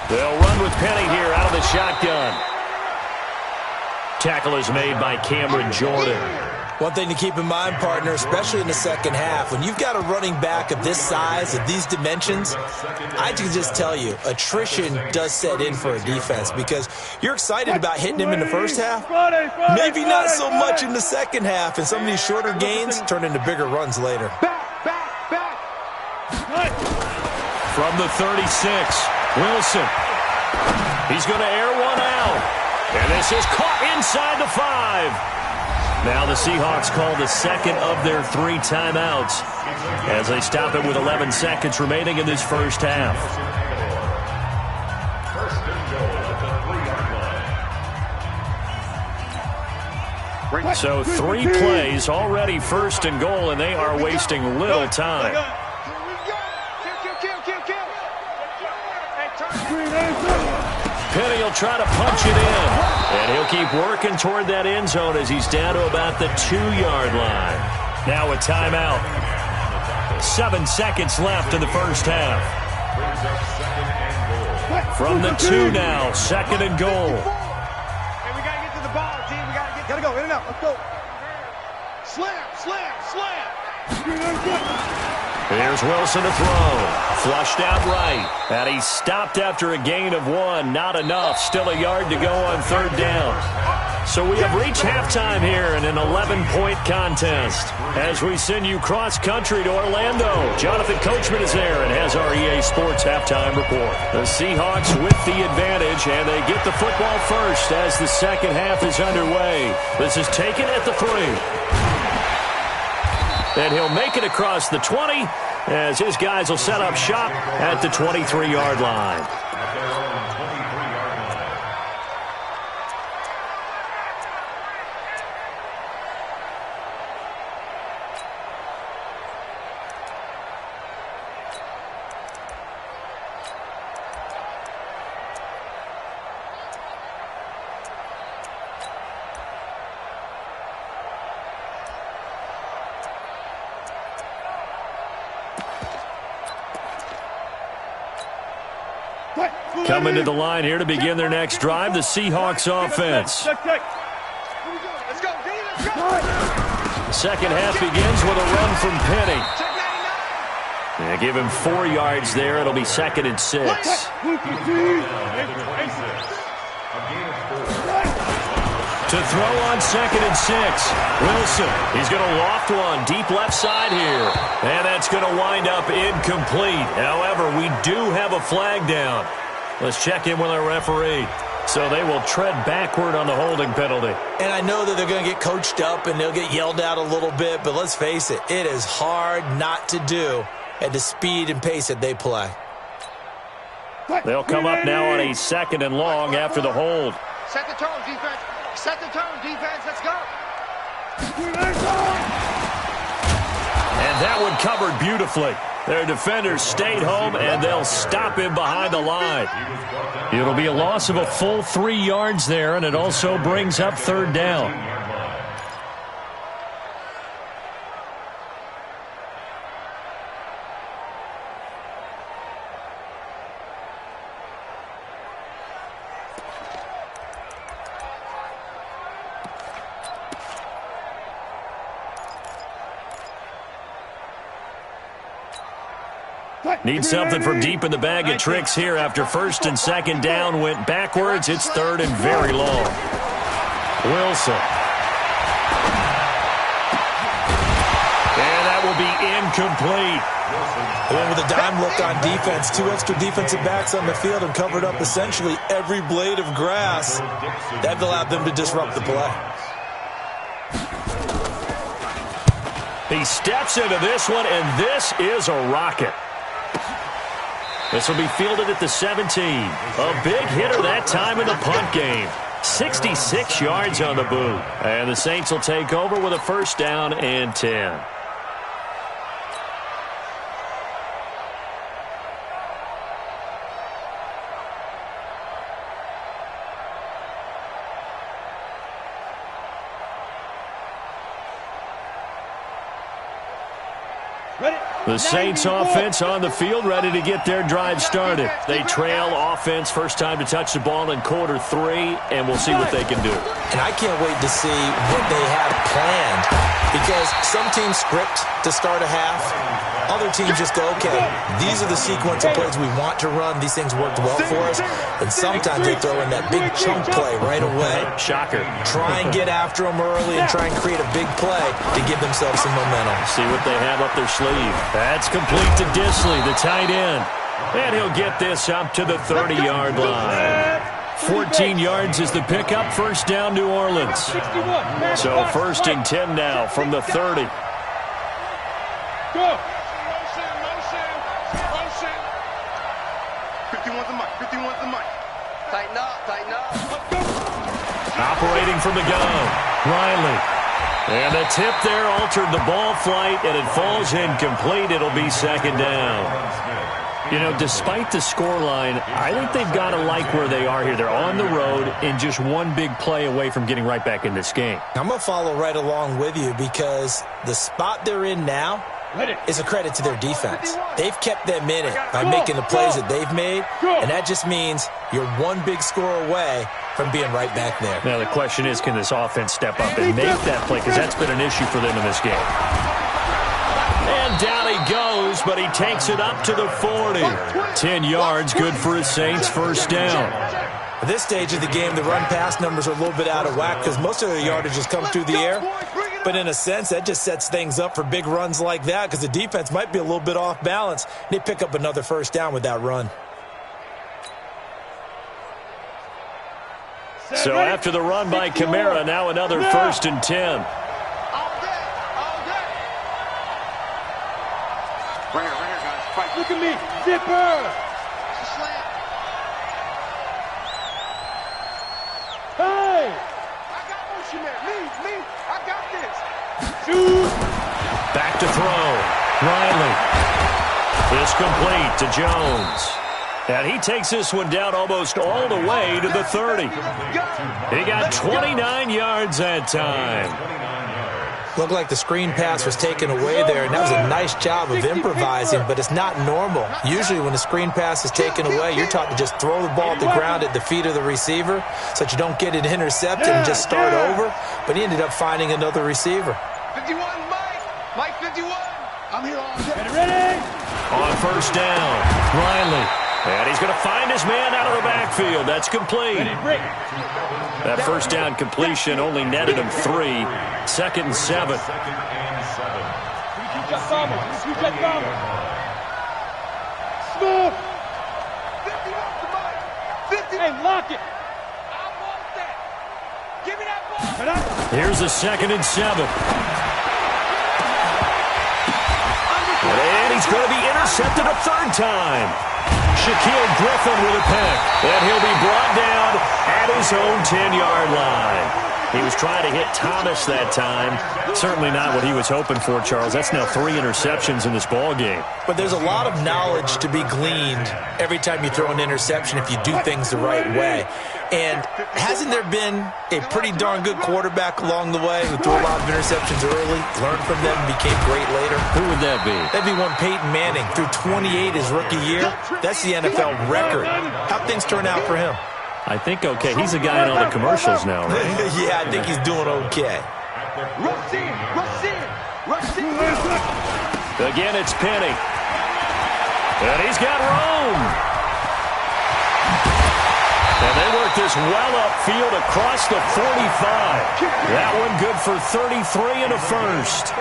Speaker 3: They'll run with Penny here out of the shotgun. Tackle is made by Cameron Jordan.
Speaker 4: One thing to keep in mind, partner, especially in the second half, when you've got a running back of this size, of these dimensions, I can just tell you, attrition does set in for a defense because you're excited about hitting him in the first half, maybe not so much in the second half, and some of these shorter gains turn into bigger runs later.
Speaker 3: From the 36, Wilson. He's going to air one out. And this is caught inside the 5. Now the Seahawks call the second of their 3 timeouts as they stop it with 11 seconds remaining in this first half. So 3 plays already 1st and goal, and they are wasting little time. Penny will try to punch it in. And he'll keep working toward that end zone as he's down to about the 2-yard line. Now a timeout. 7 seconds left in the first half. From the 2 now, 2nd and goal.
Speaker 2: Hey, we got to get to the ball, team. We got to go. In and out. Let's go. Slam.
Speaker 3: Here's Wilson to throw. Flushed out right. And he stopped after a gain of 1. Not enough. Still a yard to go on 3rd down. So we have reached halftime here in an 11-point contest. As we send you cross-country to Orlando, Jonathan Coachman is there and has our EA Sports halftime report. The Seahawks with the advantage, and they get the football first as the second half is underway. This is taken at the 3. And he'll make it across the 20 as his guys will set up shop at the 23-yard line. Coming to the line here to begin their next drive, the Seahawks offense.
Speaker 2: Let's go.
Speaker 3: The second half begins with a run from Penny. Yeah, give him 4 yards there. It'll be 2nd and 6. To throw on 2nd and 6. Wilson, he's going to loft one deep left side here. And that's going to wind up incomplete. However, we do have a flag down. Let's check in with our referee. So they will tread backward on the holding penalty.
Speaker 4: And I know that they're going to get coached up and they'll get yelled at a little bit, but let's face it, it is hard not to do at the speed and pace that they play.
Speaker 3: They'll come up now on a 2nd and long after the hold.
Speaker 1: Set the tone, defense. Set the tone, defense. Let's go.
Speaker 3: And that one covered beautifully. Their defenders stayed home, and they'll stop him behind the line. It'll be a loss of a full 3 yards there, and it also brings up 3rd down. Need something from deep in the bag of tricks here after 1st and 2nd down went backwards. It's 3rd and very long. Wilson. And that will be incomplete.
Speaker 4: And with a dime look on defense, 2 extra defensive backs on the field and covered up essentially every blade of grass. That allowed them to disrupt the play.
Speaker 3: He steps into this one, and this is a rocket. This will be fielded at the 17. A big hitter that time in the punt game. 66 yards on the boot. And the Saints will take over with a 1st down and 10. The Saints offense on the field, ready to get their drive started. They trail offense, first time to touch the ball in quarter 3, and we'll see what they can do.
Speaker 4: And I can't wait to see what they have planned, because some teams script to start a half. Other teams just go, okay, these are the sequence of plays we want to run. These things worked well for us. And sometimes they throw in that big chunk play right away.
Speaker 3: Shocker.
Speaker 4: Try and get after them early and try and create a big play to give themselves some momentum.
Speaker 3: See what they have up their sleeve. That's complete to Disley, the tight end. And he'll get this up to the 30-yard line. 14 yards is the pickup, 1st down New Orleans. So 1st and 10 now from the 30.
Speaker 2: Go.
Speaker 1: 51's the mic. 51's the mic. Tighten up. Tighten up.
Speaker 3: Operating from the gun, Riley. And the tip there altered the ball flight, and it falls incomplete. It'll be 2nd down. You know, despite the scoreline, I think they've got to like where they are here. They're on the road and just one big play away from getting right back in this game.
Speaker 4: I'm going to follow right along with you, because the spot they're in now is a credit to their defense. They've kept them in it by making the plays that they've made, and that just means you're one big score away from being right back there.
Speaker 3: Now the question is, can this offense step up and make that play, because that's been an issue for them in this game. And down he goes, but he takes it up to the 40. 10 yards, good for his Saints, 1st down.
Speaker 4: At this stage of the game, the run-pass numbers are a little bit out of whack because most of their yardage has come through the air. But in a sense, that just sets things up for big runs like that because the defense might be a little bit off balance. They pick up another first down with that run.
Speaker 3: So after the run by Kamara, now another 1st and 10.
Speaker 1: Right here, guys. Fight.
Speaker 2: Look at me. Zipper. Hey!
Speaker 1: I got motion there. Me. I got this.
Speaker 2: Shoot!
Speaker 3: Back to throw. Riley. It's complete to Jones. And he takes this one down almost all the way to the 30. He got 29 yards that time.
Speaker 4: Looked like the screen pass was taken away there, and that was a nice job of improvising, but it's not normal. Usually when the screen pass is taken away, you're taught to just throw the ball at the ground at the feet of the receiver so that you don't get it intercepted and just start over, but he ended up finding another receiver.
Speaker 1: 51, Mike 51. I'm here all day.
Speaker 2: Ready?
Speaker 3: On first down, Riley. And he's going to find his man out of the backfield. That's complete. That first down completion only netted him 3. 2nd and 7.
Speaker 2: Smooth.
Speaker 1: 50 off the mic. 50.
Speaker 2: Hey, lock it.
Speaker 1: I want that. Give me that ball.
Speaker 3: Here's a 2nd and 7. And he's going to be intercepted a 3rd time. Shaquille Griffin with a pick. And he'll be brought down at his own 10-yard line. He was trying to hit Thomas that time. Certainly not what he was hoping for, Charles. That's now 3 interceptions in this ball game.
Speaker 4: But there's a lot of knowledge to be gleaned every time you throw an interception if you do things the right way. And hasn't there been a pretty darn good quarterback along the way who threw a lot of interceptions early, learned from them, and became great later?
Speaker 3: Who would that be?
Speaker 4: That'd be one Peyton Manning. Threw 28 his rookie year. That's the NFL record. How'd things turn out for him?
Speaker 3: I think okay. He's a guy in all the commercials now, right?
Speaker 4: Yeah, I think he's doing okay.
Speaker 1: Rush in.
Speaker 3: Again, it's Penny. And he's got room. And they work this well upfield across the 45. That one good for 33 and a first.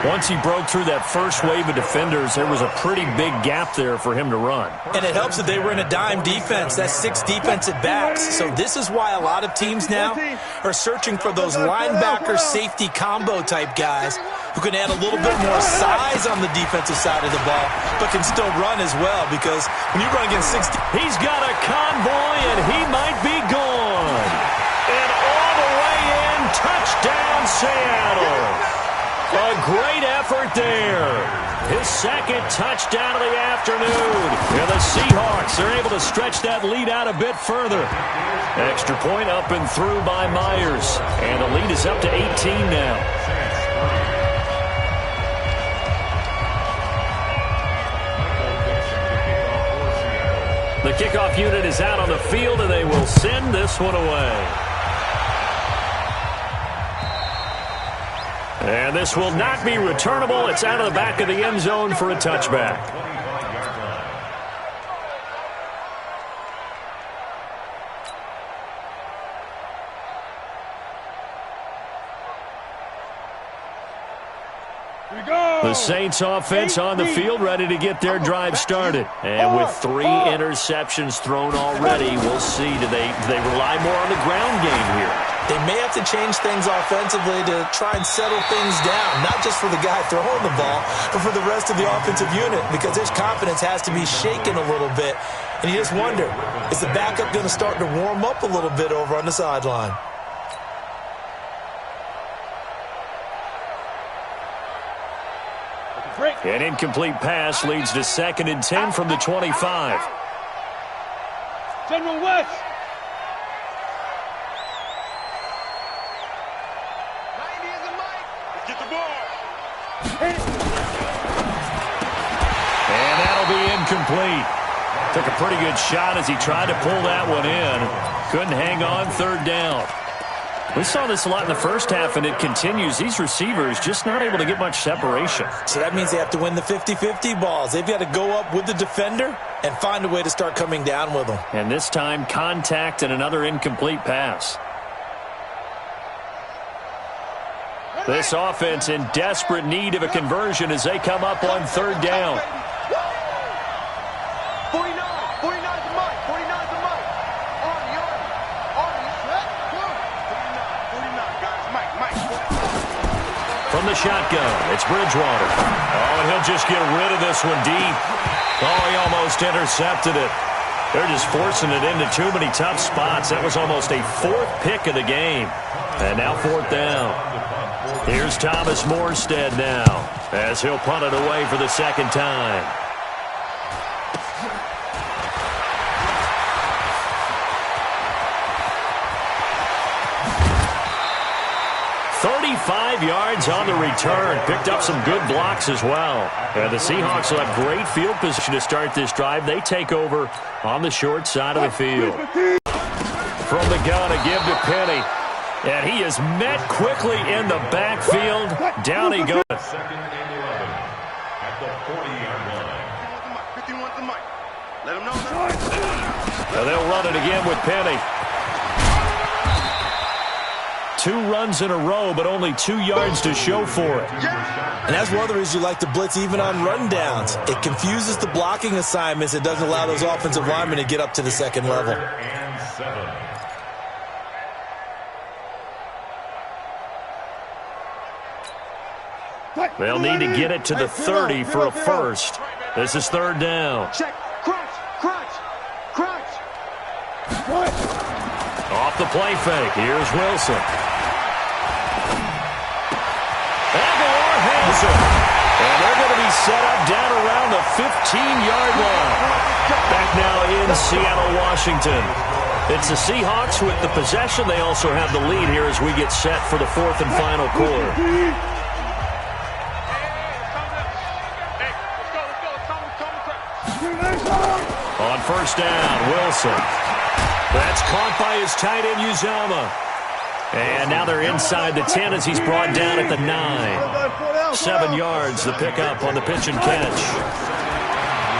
Speaker 3: Once he broke through that first wave of defenders, there was a pretty big gap there for him to run.
Speaker 4: And it helps that they were in a dime defense. That's 6 defensive backs. So this is why a lot of teams now are searching for those linebacker safety combo type guys who can add a little bit more size on the defensive side of the ball, but can still run as well, because when you run against 60...
Speaker 3: He's got a convoy, and he might be gone. And all the way in, touchdown Seattle. A great effort there. His 2nd touchdown of the afternoon. And the Seahawks are able to stretch that lead out a bit further. Extra point up and through by Myers. And the lead is up to 18 now. The kickoff unit is out on the field, and they will send this one away. And this will not be returnable. It's out of the back of the end zone for a touchback. The Saints offense on the field, ready to get their drive started. And with 3 interceptions thrown already, we'll see. Do they rely more on the ground game here?
Speaker 4: They may have to change things offensively to try and settle things down, not just for the guy throwing the ball, but for the rest of the offensive unit, because his confidence has to be shaken a little bit. And you just wonder, is the backup going to start to warm up a little bit over on the sideline?
Speaker 3: An incomplete pass leads to 2nd and 10 from the 25.
Speaker 2: General West.
Speaker 1: Get the ball.
Speaker 3: And that'll be incomplete. Took a pretty good shot as he tried to pull that one in. Couldn't hang on 3rd down. We saw this a lot in the first half, and it continues. These receivers just not able to get much separation.
Speaker 4: So that means they have to win the 50-50 balls. They've got to go up with the defender and find a way to start coming down with them.
Speaker 3: And this time, contact and another incomplete pass. This offense in desperate need of a conversion as they come up on third down.
Speaker 1: 49 to Mike. 49 to Mike. Arnie. Set. 49, guys. Mike.
Speaker 3: From the shotgun, it's Bridgewater. Oh, and he'll just get rid of this one deep. Oh, he almost intercepted it. They're just forcing it into too many tough spots. That was almost a fourth pick of the game. And now fourth down. Here's Thomas Morstead now as he'll punt it away for the second time. $35 yards on the return. Picked up some good blocks as well. And the Seahawks will have great field position to start this drive. They take over on the short side of the field. From the gun, a give to Penny. And he is met quickly in the backfield. Down he goes.
Speaker 5: Second and 11 at the 40-yard line.
Speaker 1: 51 to Mike. Let him know.
Speaker 3: And they'll run it again with Penny. 2 runs in a row, but only 2 yards to show for it.
Speaker 4: And that's one of the reasons you like to blitz even on rundowns. It confuses the blocking assignments. It doesn't allow those offensive linemen to get up to the second level.
Speaker 5: And 7.
Speaker 3: They'll need to get it to the 30 for a first. This is third down.
Speaker 1: Check. Crunch.
Speaker 3: Off the play fake. Here's Wilson. Aguilar has it. And they're going to be set up down around the 15-yard line. Back now in Seattle, Washington. It's the Seahawks with the possession. They also have the lead here as we get set for the fourth and final quarter. On first down, Wilson. That's caught by his tight end, Uzama. And now they're inside the 10 as he's brought down at the 9. 7 yards, the pickup on the pitch and catch.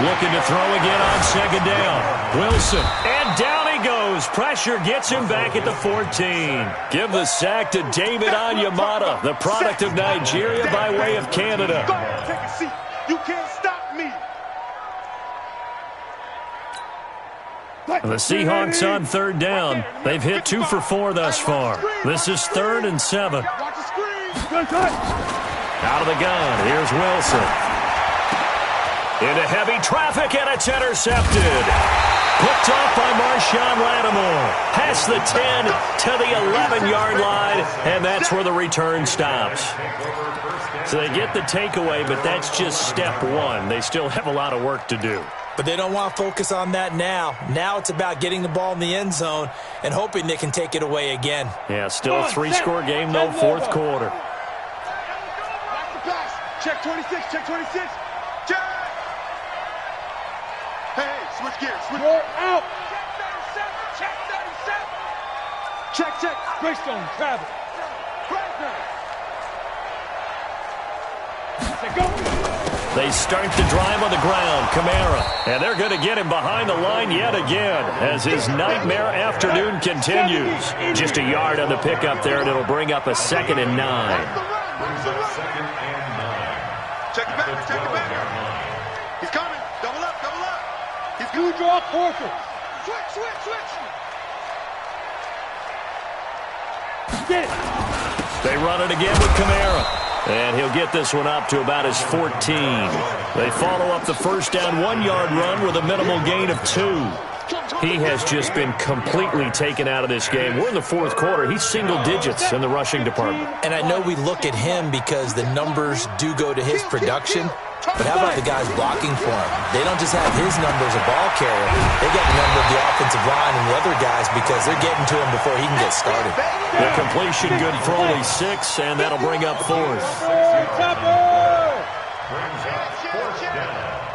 Speaker 3: Looking to throw again on second down. Wilson, and down he goes. Pressure gets him back at the 14. Give the sack to David Onyemata, the product of Nigeria by way of Canada.
Speaker 1: Go, take a seat. You can't stop me.
Speaker 3: The Seahawks on third down. They've hit 2 for 4 thus far. This is 3rd and 7.
Speaker 1: Watch the screen.
Speaker 3: Out of the gun, here's Wilson. Into heavy traffic, and it's intercepted. Picked off by Marshawn Lattimore. Past the 10 to the 11-yard line, and that's where the return stops. So they get the takeaway, but that's just step 1. They still have a lot of work to do.
Speaker 4: But they don't want to focus on that now. Now it's about getting the ball in the end zone and hoping they can take it away again.
Speaker 3: Yeah, still a 3-score game, though, fourth quarter.
Speaker 1: Watch the pass. Check 26. Check. Hey, switch gears.
Speaker 2: Out.
Speaker 1: Check 37. Check.
Speaker 2: Greystone, travel.
Speaker 3: They start the drive on the ground. Kamara. And they're going to get him behind the line yet again as his nightmare afternoon continues. Just a yard on the pickup there, and it'll bring up a 2nd and 9.
Speaker 5: Brings up 2nd and 9.
Speaker 1: Check it back. He's coming. Double up. He's
Speaker 2: You draw forfeit.
Speaker 1: Switch.
Speaker 2: Get it.
Speaker 3: They run it again with Kamara. And he'll get this one up to about his 14. They follow up the first down 1-yard run with a minimal gain of 2. He has just been completely taken out of this game. We're in the fourth quarter. He's single digits in the rushing department.
Speaker 4: And I know we look at him because the numbers do go to his production. But how about the guys blocking for him? They don't just have his number as a ball carrier. They get the number of the offensive line and the other guys because they're getting to him before he can get started.
Speaker 3: The completion good for only 6, and that'll bring up 4th.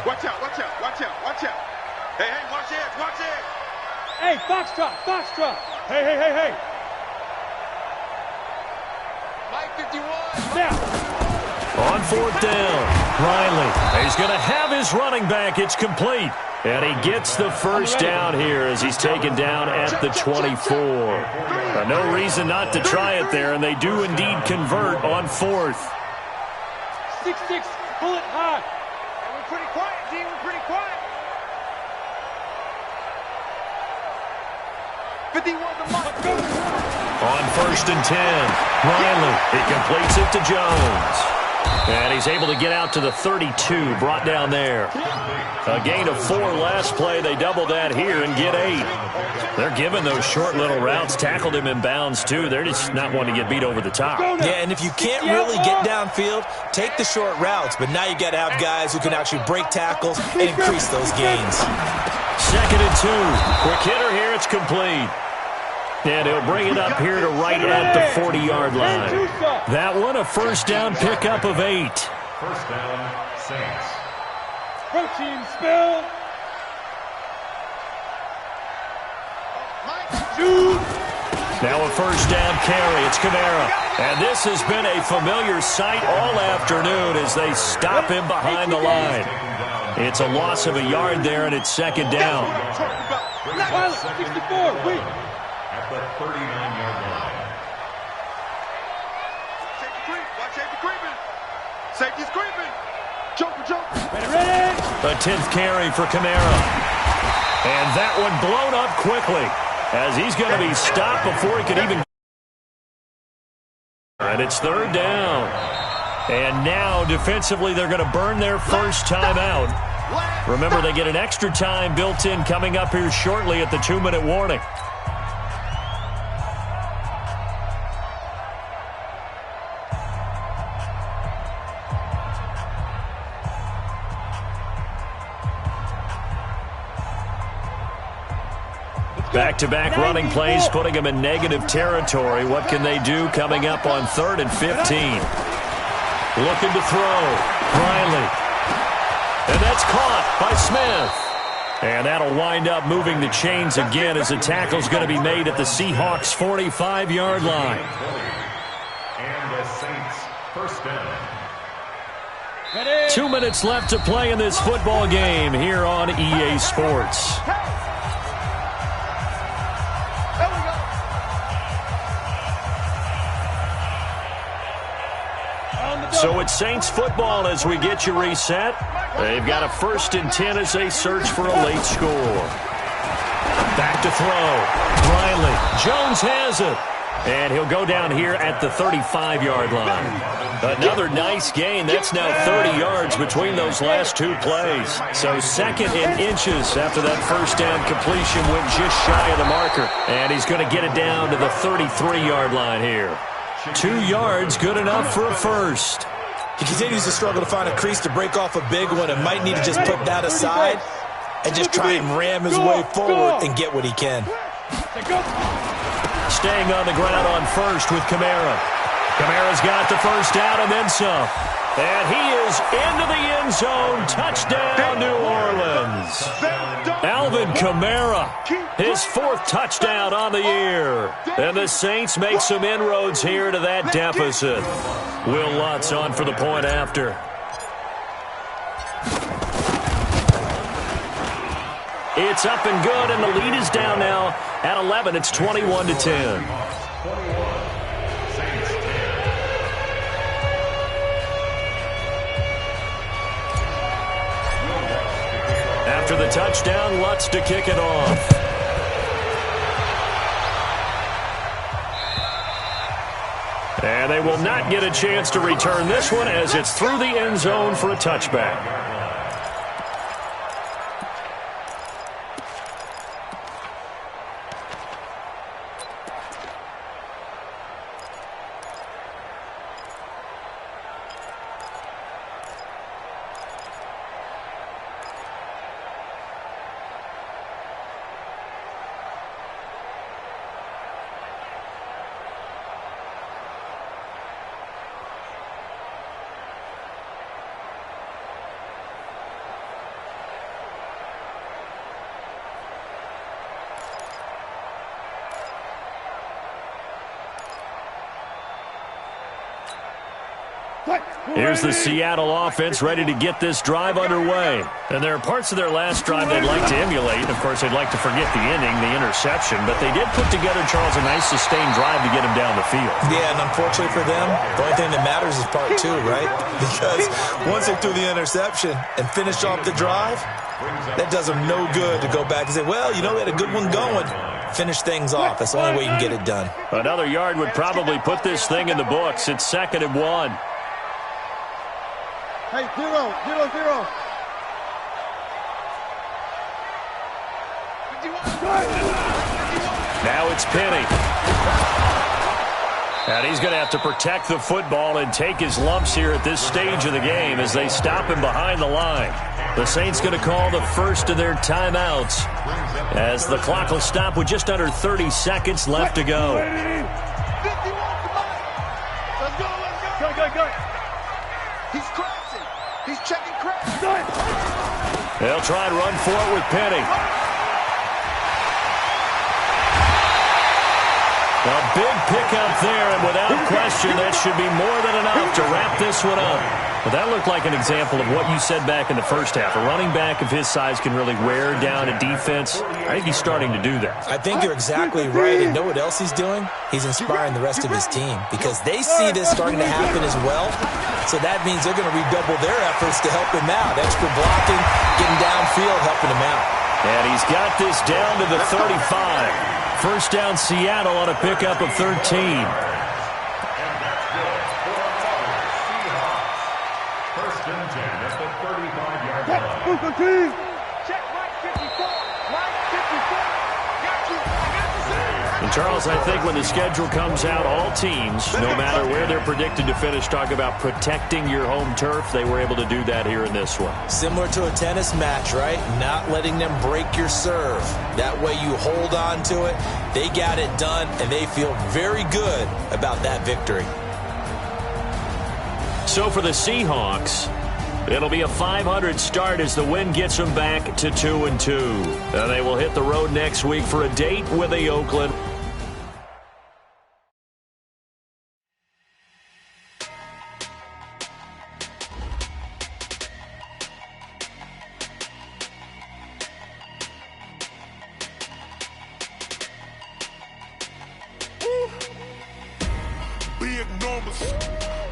Speaker 1: Watch out. Hey, watch it.
Speaker 2: Hey, Foxtrot. Hey.
Speaker 3: On fourth down, Riley. He's going to have his running back. It's complete. And he gets the first down here as he's taken down at the 24. No reason not to try it there, and they do indeed convert on fourth.
Speaker 2: 6-6, pull it high. And we're pretty quiet, D. We're pretty quiet.
Speaker 1: 51 the mark.
Speaker 3: On first and 10, Riley. He completes it to Jones. And he's able to get out to the 32, brought down there. A gain of 4 last play. They double that here and get 8. They're giving those short little routes. Tackled him in bounds, too. They're just not wanting to get beat over the top.
Speaker 4: Yeah, and if you can't really get downfield, take the short routes. But now you got to have guys who can actually break tackles and increase those gains.
Speaker 3: Second and 2. Quick hitter here. It's complete. And he'll bring it up here to right at the 40-yard line. That one, a first down pickup of 8.
Speaker 5: First down, Saints.
Speaker 2: Protein spill.
Speaker 3: Now a first down carry. It's Kamara. And this has been a familiar sight all afternoon as they stop him behind the line. It's a loss of a yard there, and it's second down.
Speaker 2: 64, wait.
Speaker 5: At the 39-yard line.
Speaker 1: Safety creeping. Safety's creeping. Joker.
Speaker 2: Ready.
Speaker 3: A 10th carry for Kamara. And that one blown up quickly as he's going to be stopped before he can even. And it's third down. And now defensively they're going to burn their first time out. Remember, they get an extra time built in coming up here shortly at the 2-minute warning. Back-to-back running plays, putting them in negative territory. What can they do coming up on 3rd and 15? Looking to throw. Riley. And that's caught by Smith. And that'll wind up moving the chains again as the tackle's going to be made at the Seahawks' 45-yard line.
Speaker 5: And the Saints first down.
Speaker 3: 2 minutes left to play in this football game here on EA Sports. So it's Saints football as we get you reset. They've got a 1st and 10 as they search for a late score. Back to throw. Riley. Jones has it. And he'll go down here at the 35-yard line. Another nice gain. That's now 30 yards between those last 2 plays. So 2nd and inches after that first down completion went just shy of the marker. And he's going to get it down to the 33-yard line here. 2 yards, good enough for a first.
Speaker 4: He continues to struggle to find a crease to break off a big one and might need to just put that aside and just try and ram his way forward and get what he can.
Speaker 3: Staying on the ground on first with Kamara. Kamara's got the first down and then some. And he is into the end zone. Touchdown, New Orleans. Alvin Kamara, his 4th touchdown on the year. And the Saints make some inroads here to that deficit. Will Lutz on for the point after. It's up and good, and the lead is down now at 11. It's 21-10. After the touchdown, Lutz to kick it off. And they will not get a chance to return this one as it's through the end zone for a touchback. Here's the Seattle offense ready to get this drive underway. And there are parts of their last drive they'd like to emulate. Of course, they'd like to forget the ending, the interception. But they did put together, Charles, a nice sustained drive to get him down the field.
Speaker 4: Yeah, and unfortunately for them, the only thing that matters is part two, right? Because once they threw the interception and finished off the drive, that does them no good to go back and say, well, you know, we had a good one going. Finish things off. That's the only way you can get it done.
Speaker 3: Another yard would probably put this thing in the books. It's 2nd and 1.
Speaker 2: Hey, 0-0-0.
Speaker 3: Now it's Penny. And he's going to have to protect the football and take his lumps here at this stage of the game as they stop him behind the line. The Saints going to call the first of their timeouts as the clock will stop with just under 30 seconds left to go.
Speaker 2: Go.
Speaker 1: He's crouching. He's checking crouch.
Speaker 3: They'll try and run for it with Penny. A big pickup there, and without question, that should be more than enough to wrap this one up. Well, that looked like an example of what you said back in the first half. A running back of his size can really wear down a defense. I think he's starting to do that.
Speaker 4: I think you're exactly right. And know what else he's doing? He's inspiring the rest of his team because they see this starting to happen as well. So that means they're going to redouble their efforts to help him out. Extra blocking, getting downfield, helping him out.
Speaker 3: And he's got this down to the 35. First down, Seattle on a pickup of 13.
Speaker 5: First and 10 at the 35-yard line.
Speaker 2: Check right 54. Right 54. Got you.
Speaker 3: And Charles, I think when the schedule comes out, all teams, no matter where they're predicted to finish, talk about protecting your home turf. They were able to do that here in this one.
Speaker 4: Similar to a tennis match, right? Not letting them break your serve. That way you hold on to it. They got it done, and they feel very good about that victory.
Speaker 3: So for the Seahawks, it'll be a 500 start as the win gets them back to 2-2. And they will hit the road next week for a date with the Oakland.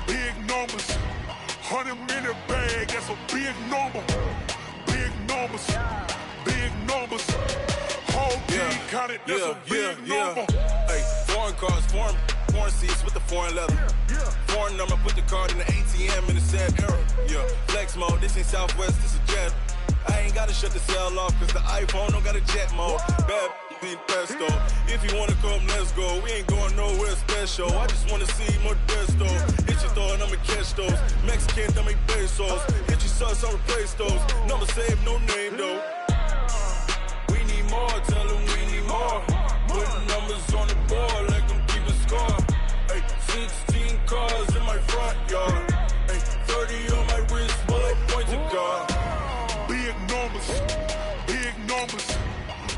Speaker 7: Big numbers. 100-minute bag, that's a big number. Big numbers. Whole team counted, that's a big number.
Speaker 8: Hey, foreign cars, foreign seats with the foreign leather. Foreign number, put the card in the ATM in the sad era. Yeah, flex mode, this ain't Southwest, this is jet. I ain't gotta shut the cell off, cause the iPhone don't got a jet mode. Bad be pesto. If you wanna come, let's go. We ain't going nowhere special. I just wanna see Modesto. Hit your thought, I'ma catch those. Mexican, I make pesos. Hit your sus, I'll replace those. Number saved, no name though. We need more, tell them we need more. Putting numbers on the board like I'm keeping score. Hey, 16 cars in my front yard. Hey, 30 on my wrist, bullet point to God.
Speaker 7: Big numbers.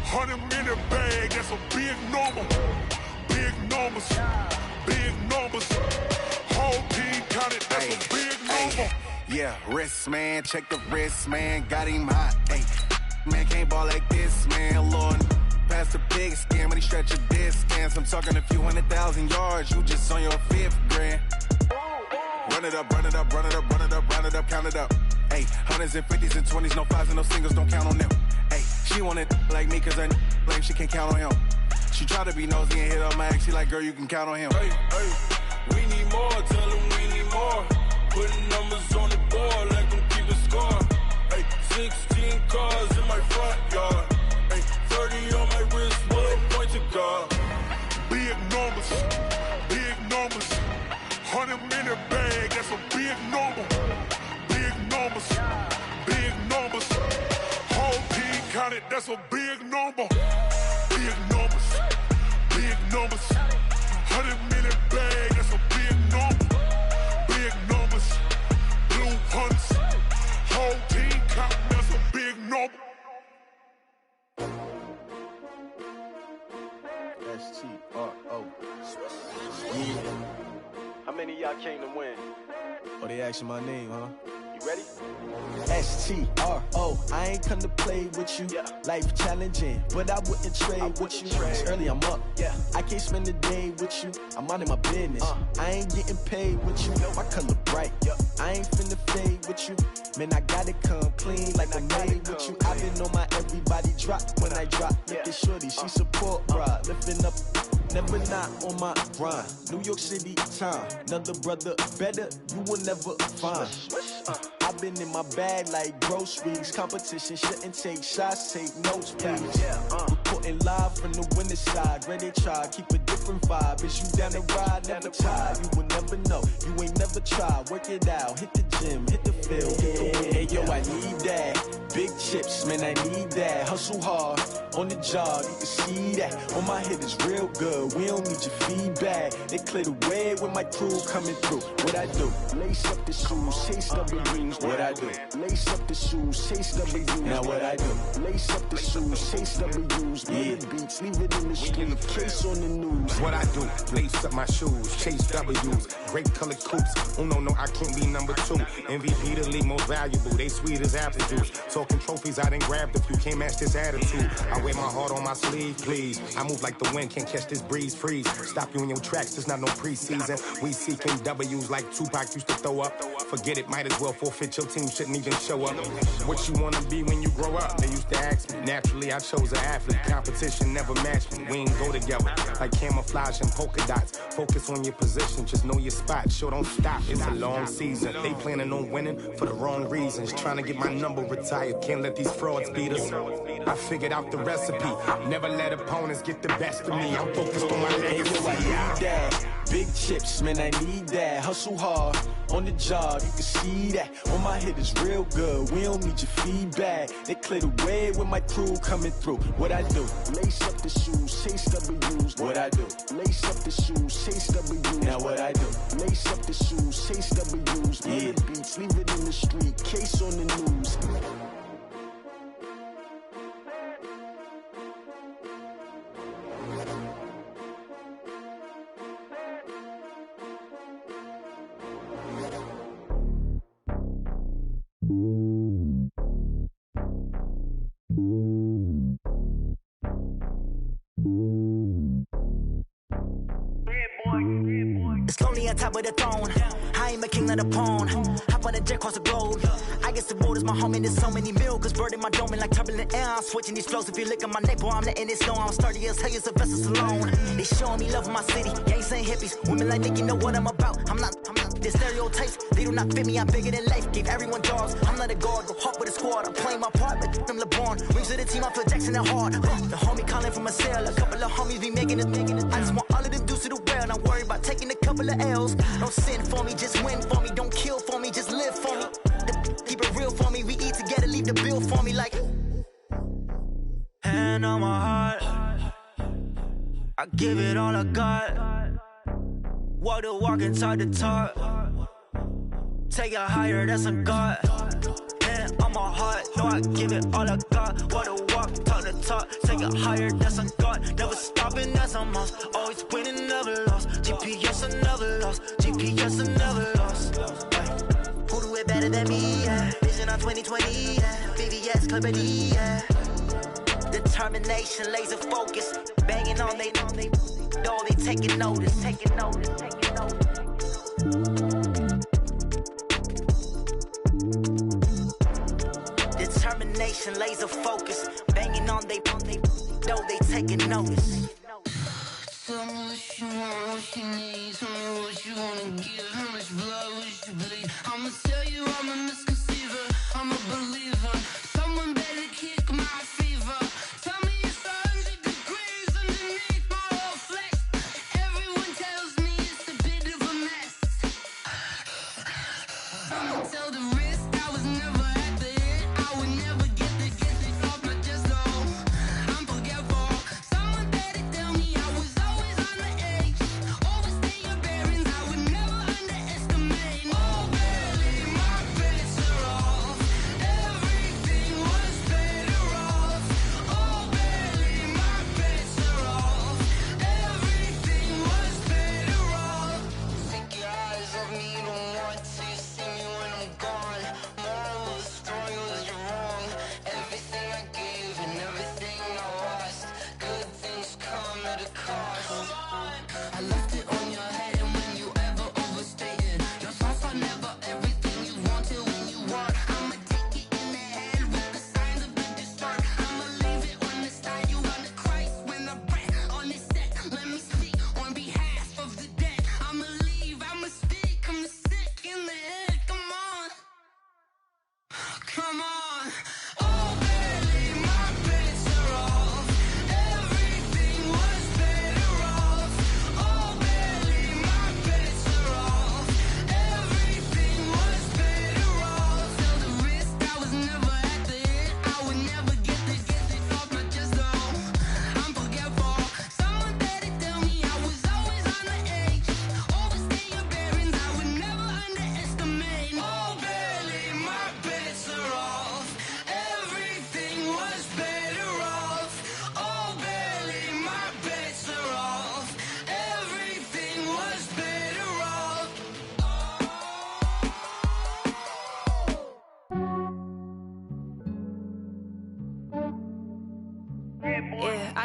Speaker 7: 100-minute bag, that's a big number. Big numbers. Whole team counted, that's a big number.
Speaker 9: Yeah, wrist, man, check the wrist, man, got him hot. Ay, man, can't ball like this, man, Lord. Past the big skin when he stretch a distance. I'm talking a few 100,000 yards, you just on your 5th grand. Run it up, count it up. Ay, hundreds and 50s and 20s, no 5s and no singles, don't count on them. Ay, she want it like me, cause her blame, she can't count on him. She try to be nosy and hit up my ex, she like, girl, you can count on him.
Speaker 8: Hey, we need more, tell them we need more. Putting numbers on the board like I'm keeping score. Hey, 16 cars in my front yard. Hey, 30 on my wrist, bullet point to God.
Speaker 7: Big numbers. 100-minute bag, that's a big number. Big numbers. Whole team counted, that's a big number. Big numbers. 100-minute bag, that's a big number. Big numbers. Blue hunts. Whole team counting, that's a big number.
Speaker 2: STRO.
Speaker 10: How many of y'all came to win?
Speaker 4: Oh, they
Speaker 10: mention my name, huh?
Speaker 1: You ready?
Speaker 10: S-T-R-O, I ain't come to play with you. Life challenging, but I wouldn't trade with you. It's early, I'm up. I can't spend the day with you. I'm out in my business. I ain't getting paid with you. My color bright. I ain't finna fade with you. Man, I gotta come clean like I made with you. I've been on my everybody drop when I drop. Look at shorty, she support, bruh. Lifting up, never not on my grind. New York City time, another brother better, you will never find. I've been in my bag like groceries. Competition shouldn't take shots, take notes, please. Reporting live from the winning side. Ready to try, keep a different vibe. Is you down the ride, never tired. You will never know, you ain't never tried. Work it out, hit the gym, hit the field, hit the win. Hey yo, I need that. Big chips, man, I need that. Hustle hard, on the job, you can see that. On my hit is real good, we don't need your feedback. They clear the way with my crew coming through. What I do? Lace up the shoes, chase W's. What I do? Lace up the shoes, chase W's. Now what I do? Lace up the shoes, chase W's. Murder beats, leave it in the street, case on the news.
Speaker 11: What I do? Lace up my shoes, chase W's. Great colored coops. Oh no, I can't be number 2. MVP the league most valuable. They sweet as apple juice. Talking trophies, I done grabbed a few. Can't match this attitude. I wear my heart on my sleeve, please. I move like the wind, can't catch this breeze, freeze. Stop you in your tracks, there's not no preseason. We seeking W's like Tupac used to throw up. Forget it, might as well forfeit, your team shouldn't even show up. What you wanna be when you grow up? They used to ask me. Naturally, I chose an athlete. Competition never matched me. We ain't go together like camouflage and polka dots. Focus on your position, just know your spot. Sure, don't stop, it's a long season. They planning on winning for the wrong reasons. Trying to get my number retired, can't let these frauds beat us. I figured out the recipe. Never let opponents get the best of me. I'm focused on my legacy.
Speaker 10: I need that. Big chips, man, I need that. Hustle hard, on the job, you can see that. On my hit is real good, we don't need your feedback. They clear the way with my crew coming through. What I do? Lace up the shoes, chase W's. What I do? Lace up the shoes, chase W's. Now what I do? Lace up the shoes, chase W's. Murder beats, leave it in the street, case on the news.
Speaker 12: It's lonely on top of the throne. I ain't a king of the pawn. Hop on a jet across the globe. I guess the world is my home and there's so many miracles burning my dome and like turbulent air. I'm switching these flows. If you look at my neck, boy, I'm letting it snow. I'm sturdy as hell, it's a vessel alone. They showing me love in my city. Gangs ain't hippies. Women like Nick, you know what I'm about. I'm not the stereotypes. They do not fit me. I'm bigger than life. Gave everyone jobs. I'm not a guard. Go hard with a squad. I'm playing my part like them LeBron. Rings to the team. I feel Jackson and hard. The homie calling from a cell. A couple of homies be making it. I just want all of them dudes to the well. Not worry about taking a couple of L's. Don't sin for me, just win for me. Don't kill for me, just live for me. Keep it real for me. We eat together, leave the bill for me like. Hand on my heart, I give it all I got. Walk the walk inside the talk. Take it higher, that's a God. Hand on my heart, no, I give it all I got. Walk the walk, talk the talk. Take it higher, that's a God. Never stopping, that's a must. Always winning, never lost. GPS, I never lost. GPS, I never lost. Who do it better than me? Yeah. Vision on 2020. Yeah. VVS, Clipper D. Yeah. Determination, laser focus. Banging on they door, they taking notice. Taking notice. Taking notice. Determination, laser focus. Banging on they door, they taking notice.
Speaker 13: Tell me what you want, what you need. Tell me what you wanna give. How much blood would you bleed? I'ma tell you I'm a misconceiver. I'm a believer. Someone better kick my fever. Tell me it's 100 degrees underneath my whole flesh. Everyone tells me it's a bit of a mess. I'ma tell the risk I was never at the end. I would never get this off my chest, no. I'm forgetful. Someone better tell me I was always on the edge. Overstay your bearings, I would never underestimate. Oh, barely, my bets are off. Everything was better off. Oh, barely, my bets are off. Everything was better off. Take your eyes off me, don't want to see me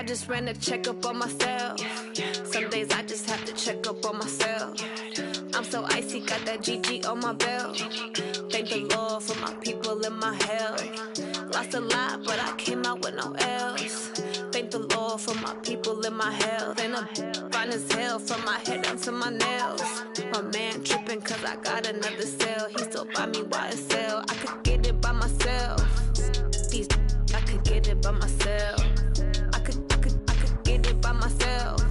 Speaker 14: I just ran a checkup on myself. Some days I just have to check up on myself. I'm so icy, got that GG on my belt. Thank the Lord for my people in my health. Lost a lot, but I came out with no L's. Thank the Lord for my people in my health. And I'm fine as hell from my head down to my nails. My man tripping cause I got another cell. He still buy me YSL. I could get it by myself. These I could get it by myself. I could get it by myself.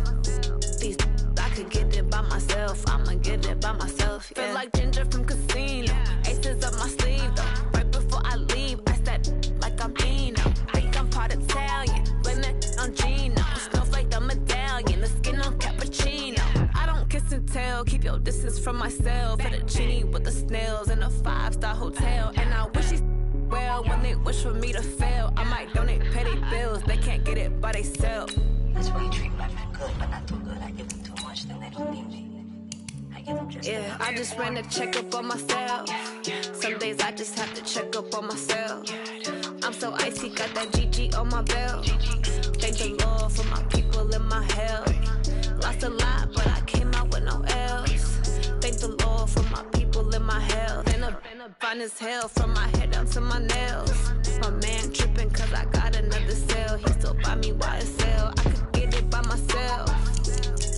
Speaker 14: These I could get it by myself. I'ma get it by myself. Yeah. Feel like Ginger from Casino. Aces up my sleeve though. Right before I leave, I start like I'm Eno. Think I'm part Italian. Blame that on Gino. Snowflake the medallion. The skin on cappuccino. I don't kiss and tell. Keep your distance from myself. Fettuccine with the snails in a 5-star hotel. And I wish he's well when they wish for me to fail. I might donate petty bills. They can't get it by themselves.
Speaker 15: That's why you treat my friend good, but not too good. I give them too much, then they don't need me. I give them just
Speaker 14: yeah, I just ran a checkup on myself. Some days I just have to check up on myself. I'm so icy, got that GG on my belt. Thank the Lord for my people in my health. Lost a lot, but I came out with no L's. Thank the Lord for my people in my health. And I'm fine as hell from my head down to my nails. My man tripping cause I got another cell. He still buy me YSL. I could get it by myself.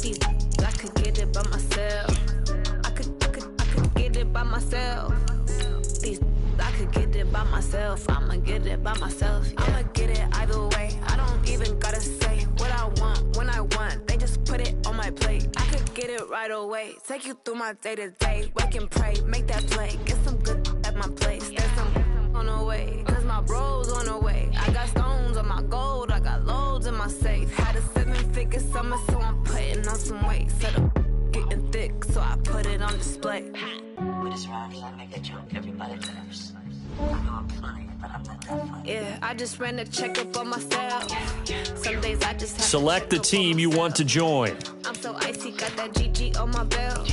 Speaker 14: These I could get it by myself. I could get it by myself. These I could get it by myself. I'ma get it by myself. Yeah. I'ma get it either way. I don't even gotta say what I want when I want. They just put it on my plate. I could get it right away. Take you through my day to day. Wake and pray, make that play. Get some good at my place. There's some on the way. Cause my bro's on the way. I got stones on my gold. I got loads in my safe. Had a 7-figure summer, so I'm putting on some weight. Set up getting thick, so I put it on display.
Speaker 15: With this round, I make a joke, everybody laughs. I know I'm funny, but I'm not that funny.
Speaker 14: Yeah, I just ran a checkup on myself. Some days I just have
Speaker 3: Select the team you want to join.
Speaker 14: I'm so icy, got that GG on my belt.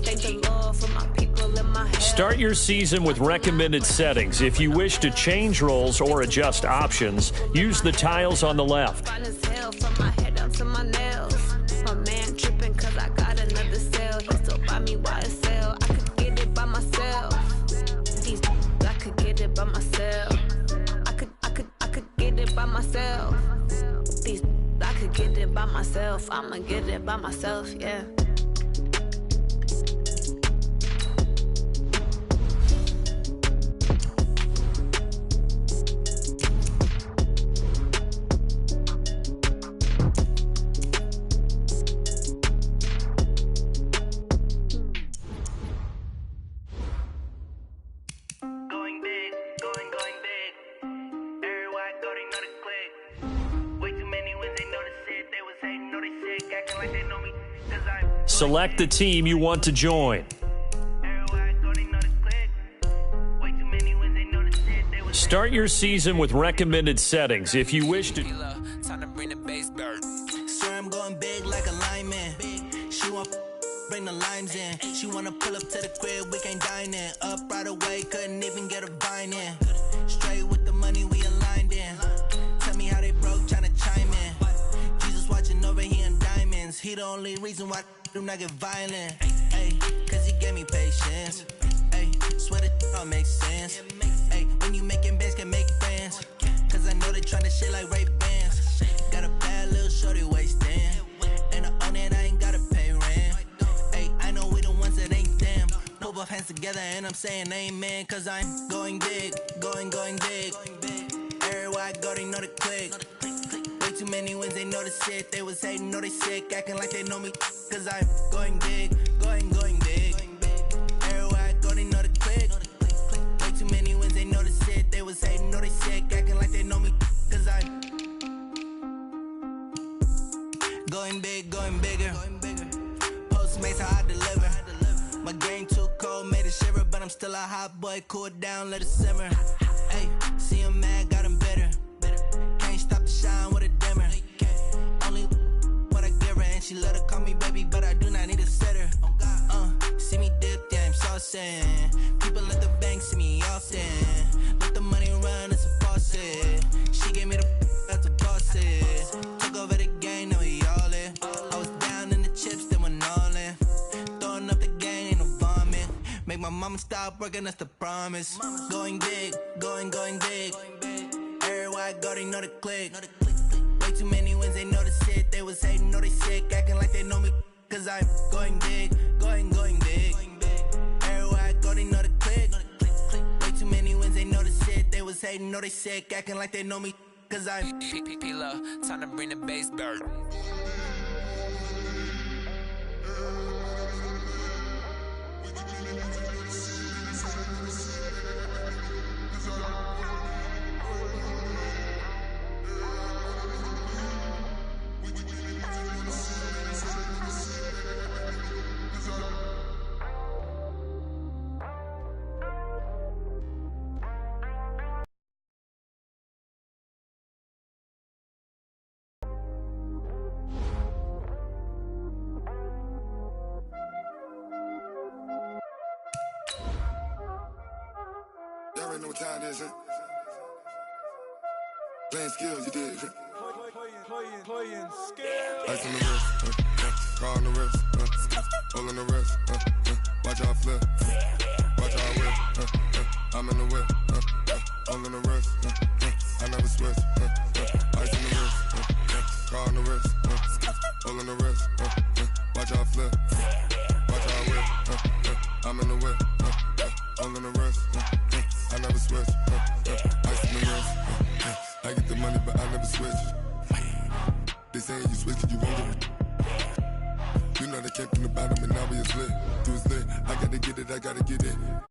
Speaker 14: Thank the Lord for my people in my health.
Speaker 3: Start your season with recommended settings. If you wish to change roles or adjust options, use the tiles on the left.
Speaker 14: Fine as hell from my head down to my nails. My man tripping cause I got another cell. He still buy me YSL. I could get it by myself. These I could get it by myself. I could get it by myself. These I could get it by myself. I'ma get it by myself, yeah.
Speaker 3: Select the team you want to join. Start your season with recommended settings. If you wish to...
Speaker 16: Time to bring the bass bird.
Speaker 6: Swear I'm going big like a lineman. She want bring the limes in. She wanna pull up to the crib, we can't dine in. Up right away, couldn't even get a vine in. Straight with the money we aligned in. Tell me how they broke, tryna chime in. Jesus watching over here in diamonds. He the only reason why do not get violent. Ay, cause he gave me patience. Ay, swear that all makes sense. Ay, when you making bands, can make friends. Cause I know they tryna shit like Ray Bans. Got a bad little shorty wasting. And I own it, I ain't gotta pay rent. Ay, I know we the ones that ain't them. Put both hands together and I'm saying amen. Cause I'm going big, going big. Everywhere I go, they know the click. Way too many wins, they know the shit. They was hating, know they sick, acting like they know me. Cause I'm going big, going big. Everywhere I go, they know the click. Way too many wins, they know the shit. They was hating, know they sick, acting like they know me. Cause I'm going big, going bigger. Postmates how I deliver. My game too cold, made it shiver. But I'm still a hot boy, cool it down, let it simmer. Hey, see him mad, got him bitter. Can't stop the shine with a dimmer. Only what I give her, and she let her call me baby, but I do not need a sitter. See me dip, yeah, I'm saucing. People at the bank see me often. Let the money run, it's a faucet. She gave me the that's a boss it. Took
Speaker 17: I'ma stop working, that's the promise. Going big, going big. Everywhere I go, they know the click. Way too many wins, they know the shit. They was hating, know they sick, acting like they know me. Cause I'm going big, going big. Everywhere I go, they know the click. Way too many wins, they know the shit. They was hating, know they sick, acting like they know me. Cause I'm
Speaker 16: P-P-P-Love, time to bring the bass bird.
Speaker 18: Y'all already know what time it is, huh? Playing skills, you did, huh?
Speaker 2: Playing skills.
Speaker 18: Ice on the wrist, car on the wrist, hole on the wrist, watch how I flip, watch how I whip, I'm in the whip, hole on the wrist, I never switch, ice on the wrist, car on the wrist, hole on the wrist, watch how I flip, watch how I whip, I'm in the whip, hole on the wrist, I never switch, ice on the wrist, I get the money but I never switch. They say you switch it, you won't get it. You know they came from the bottom and now we is lit. Do is lit, I gotta get it, I gotta get it.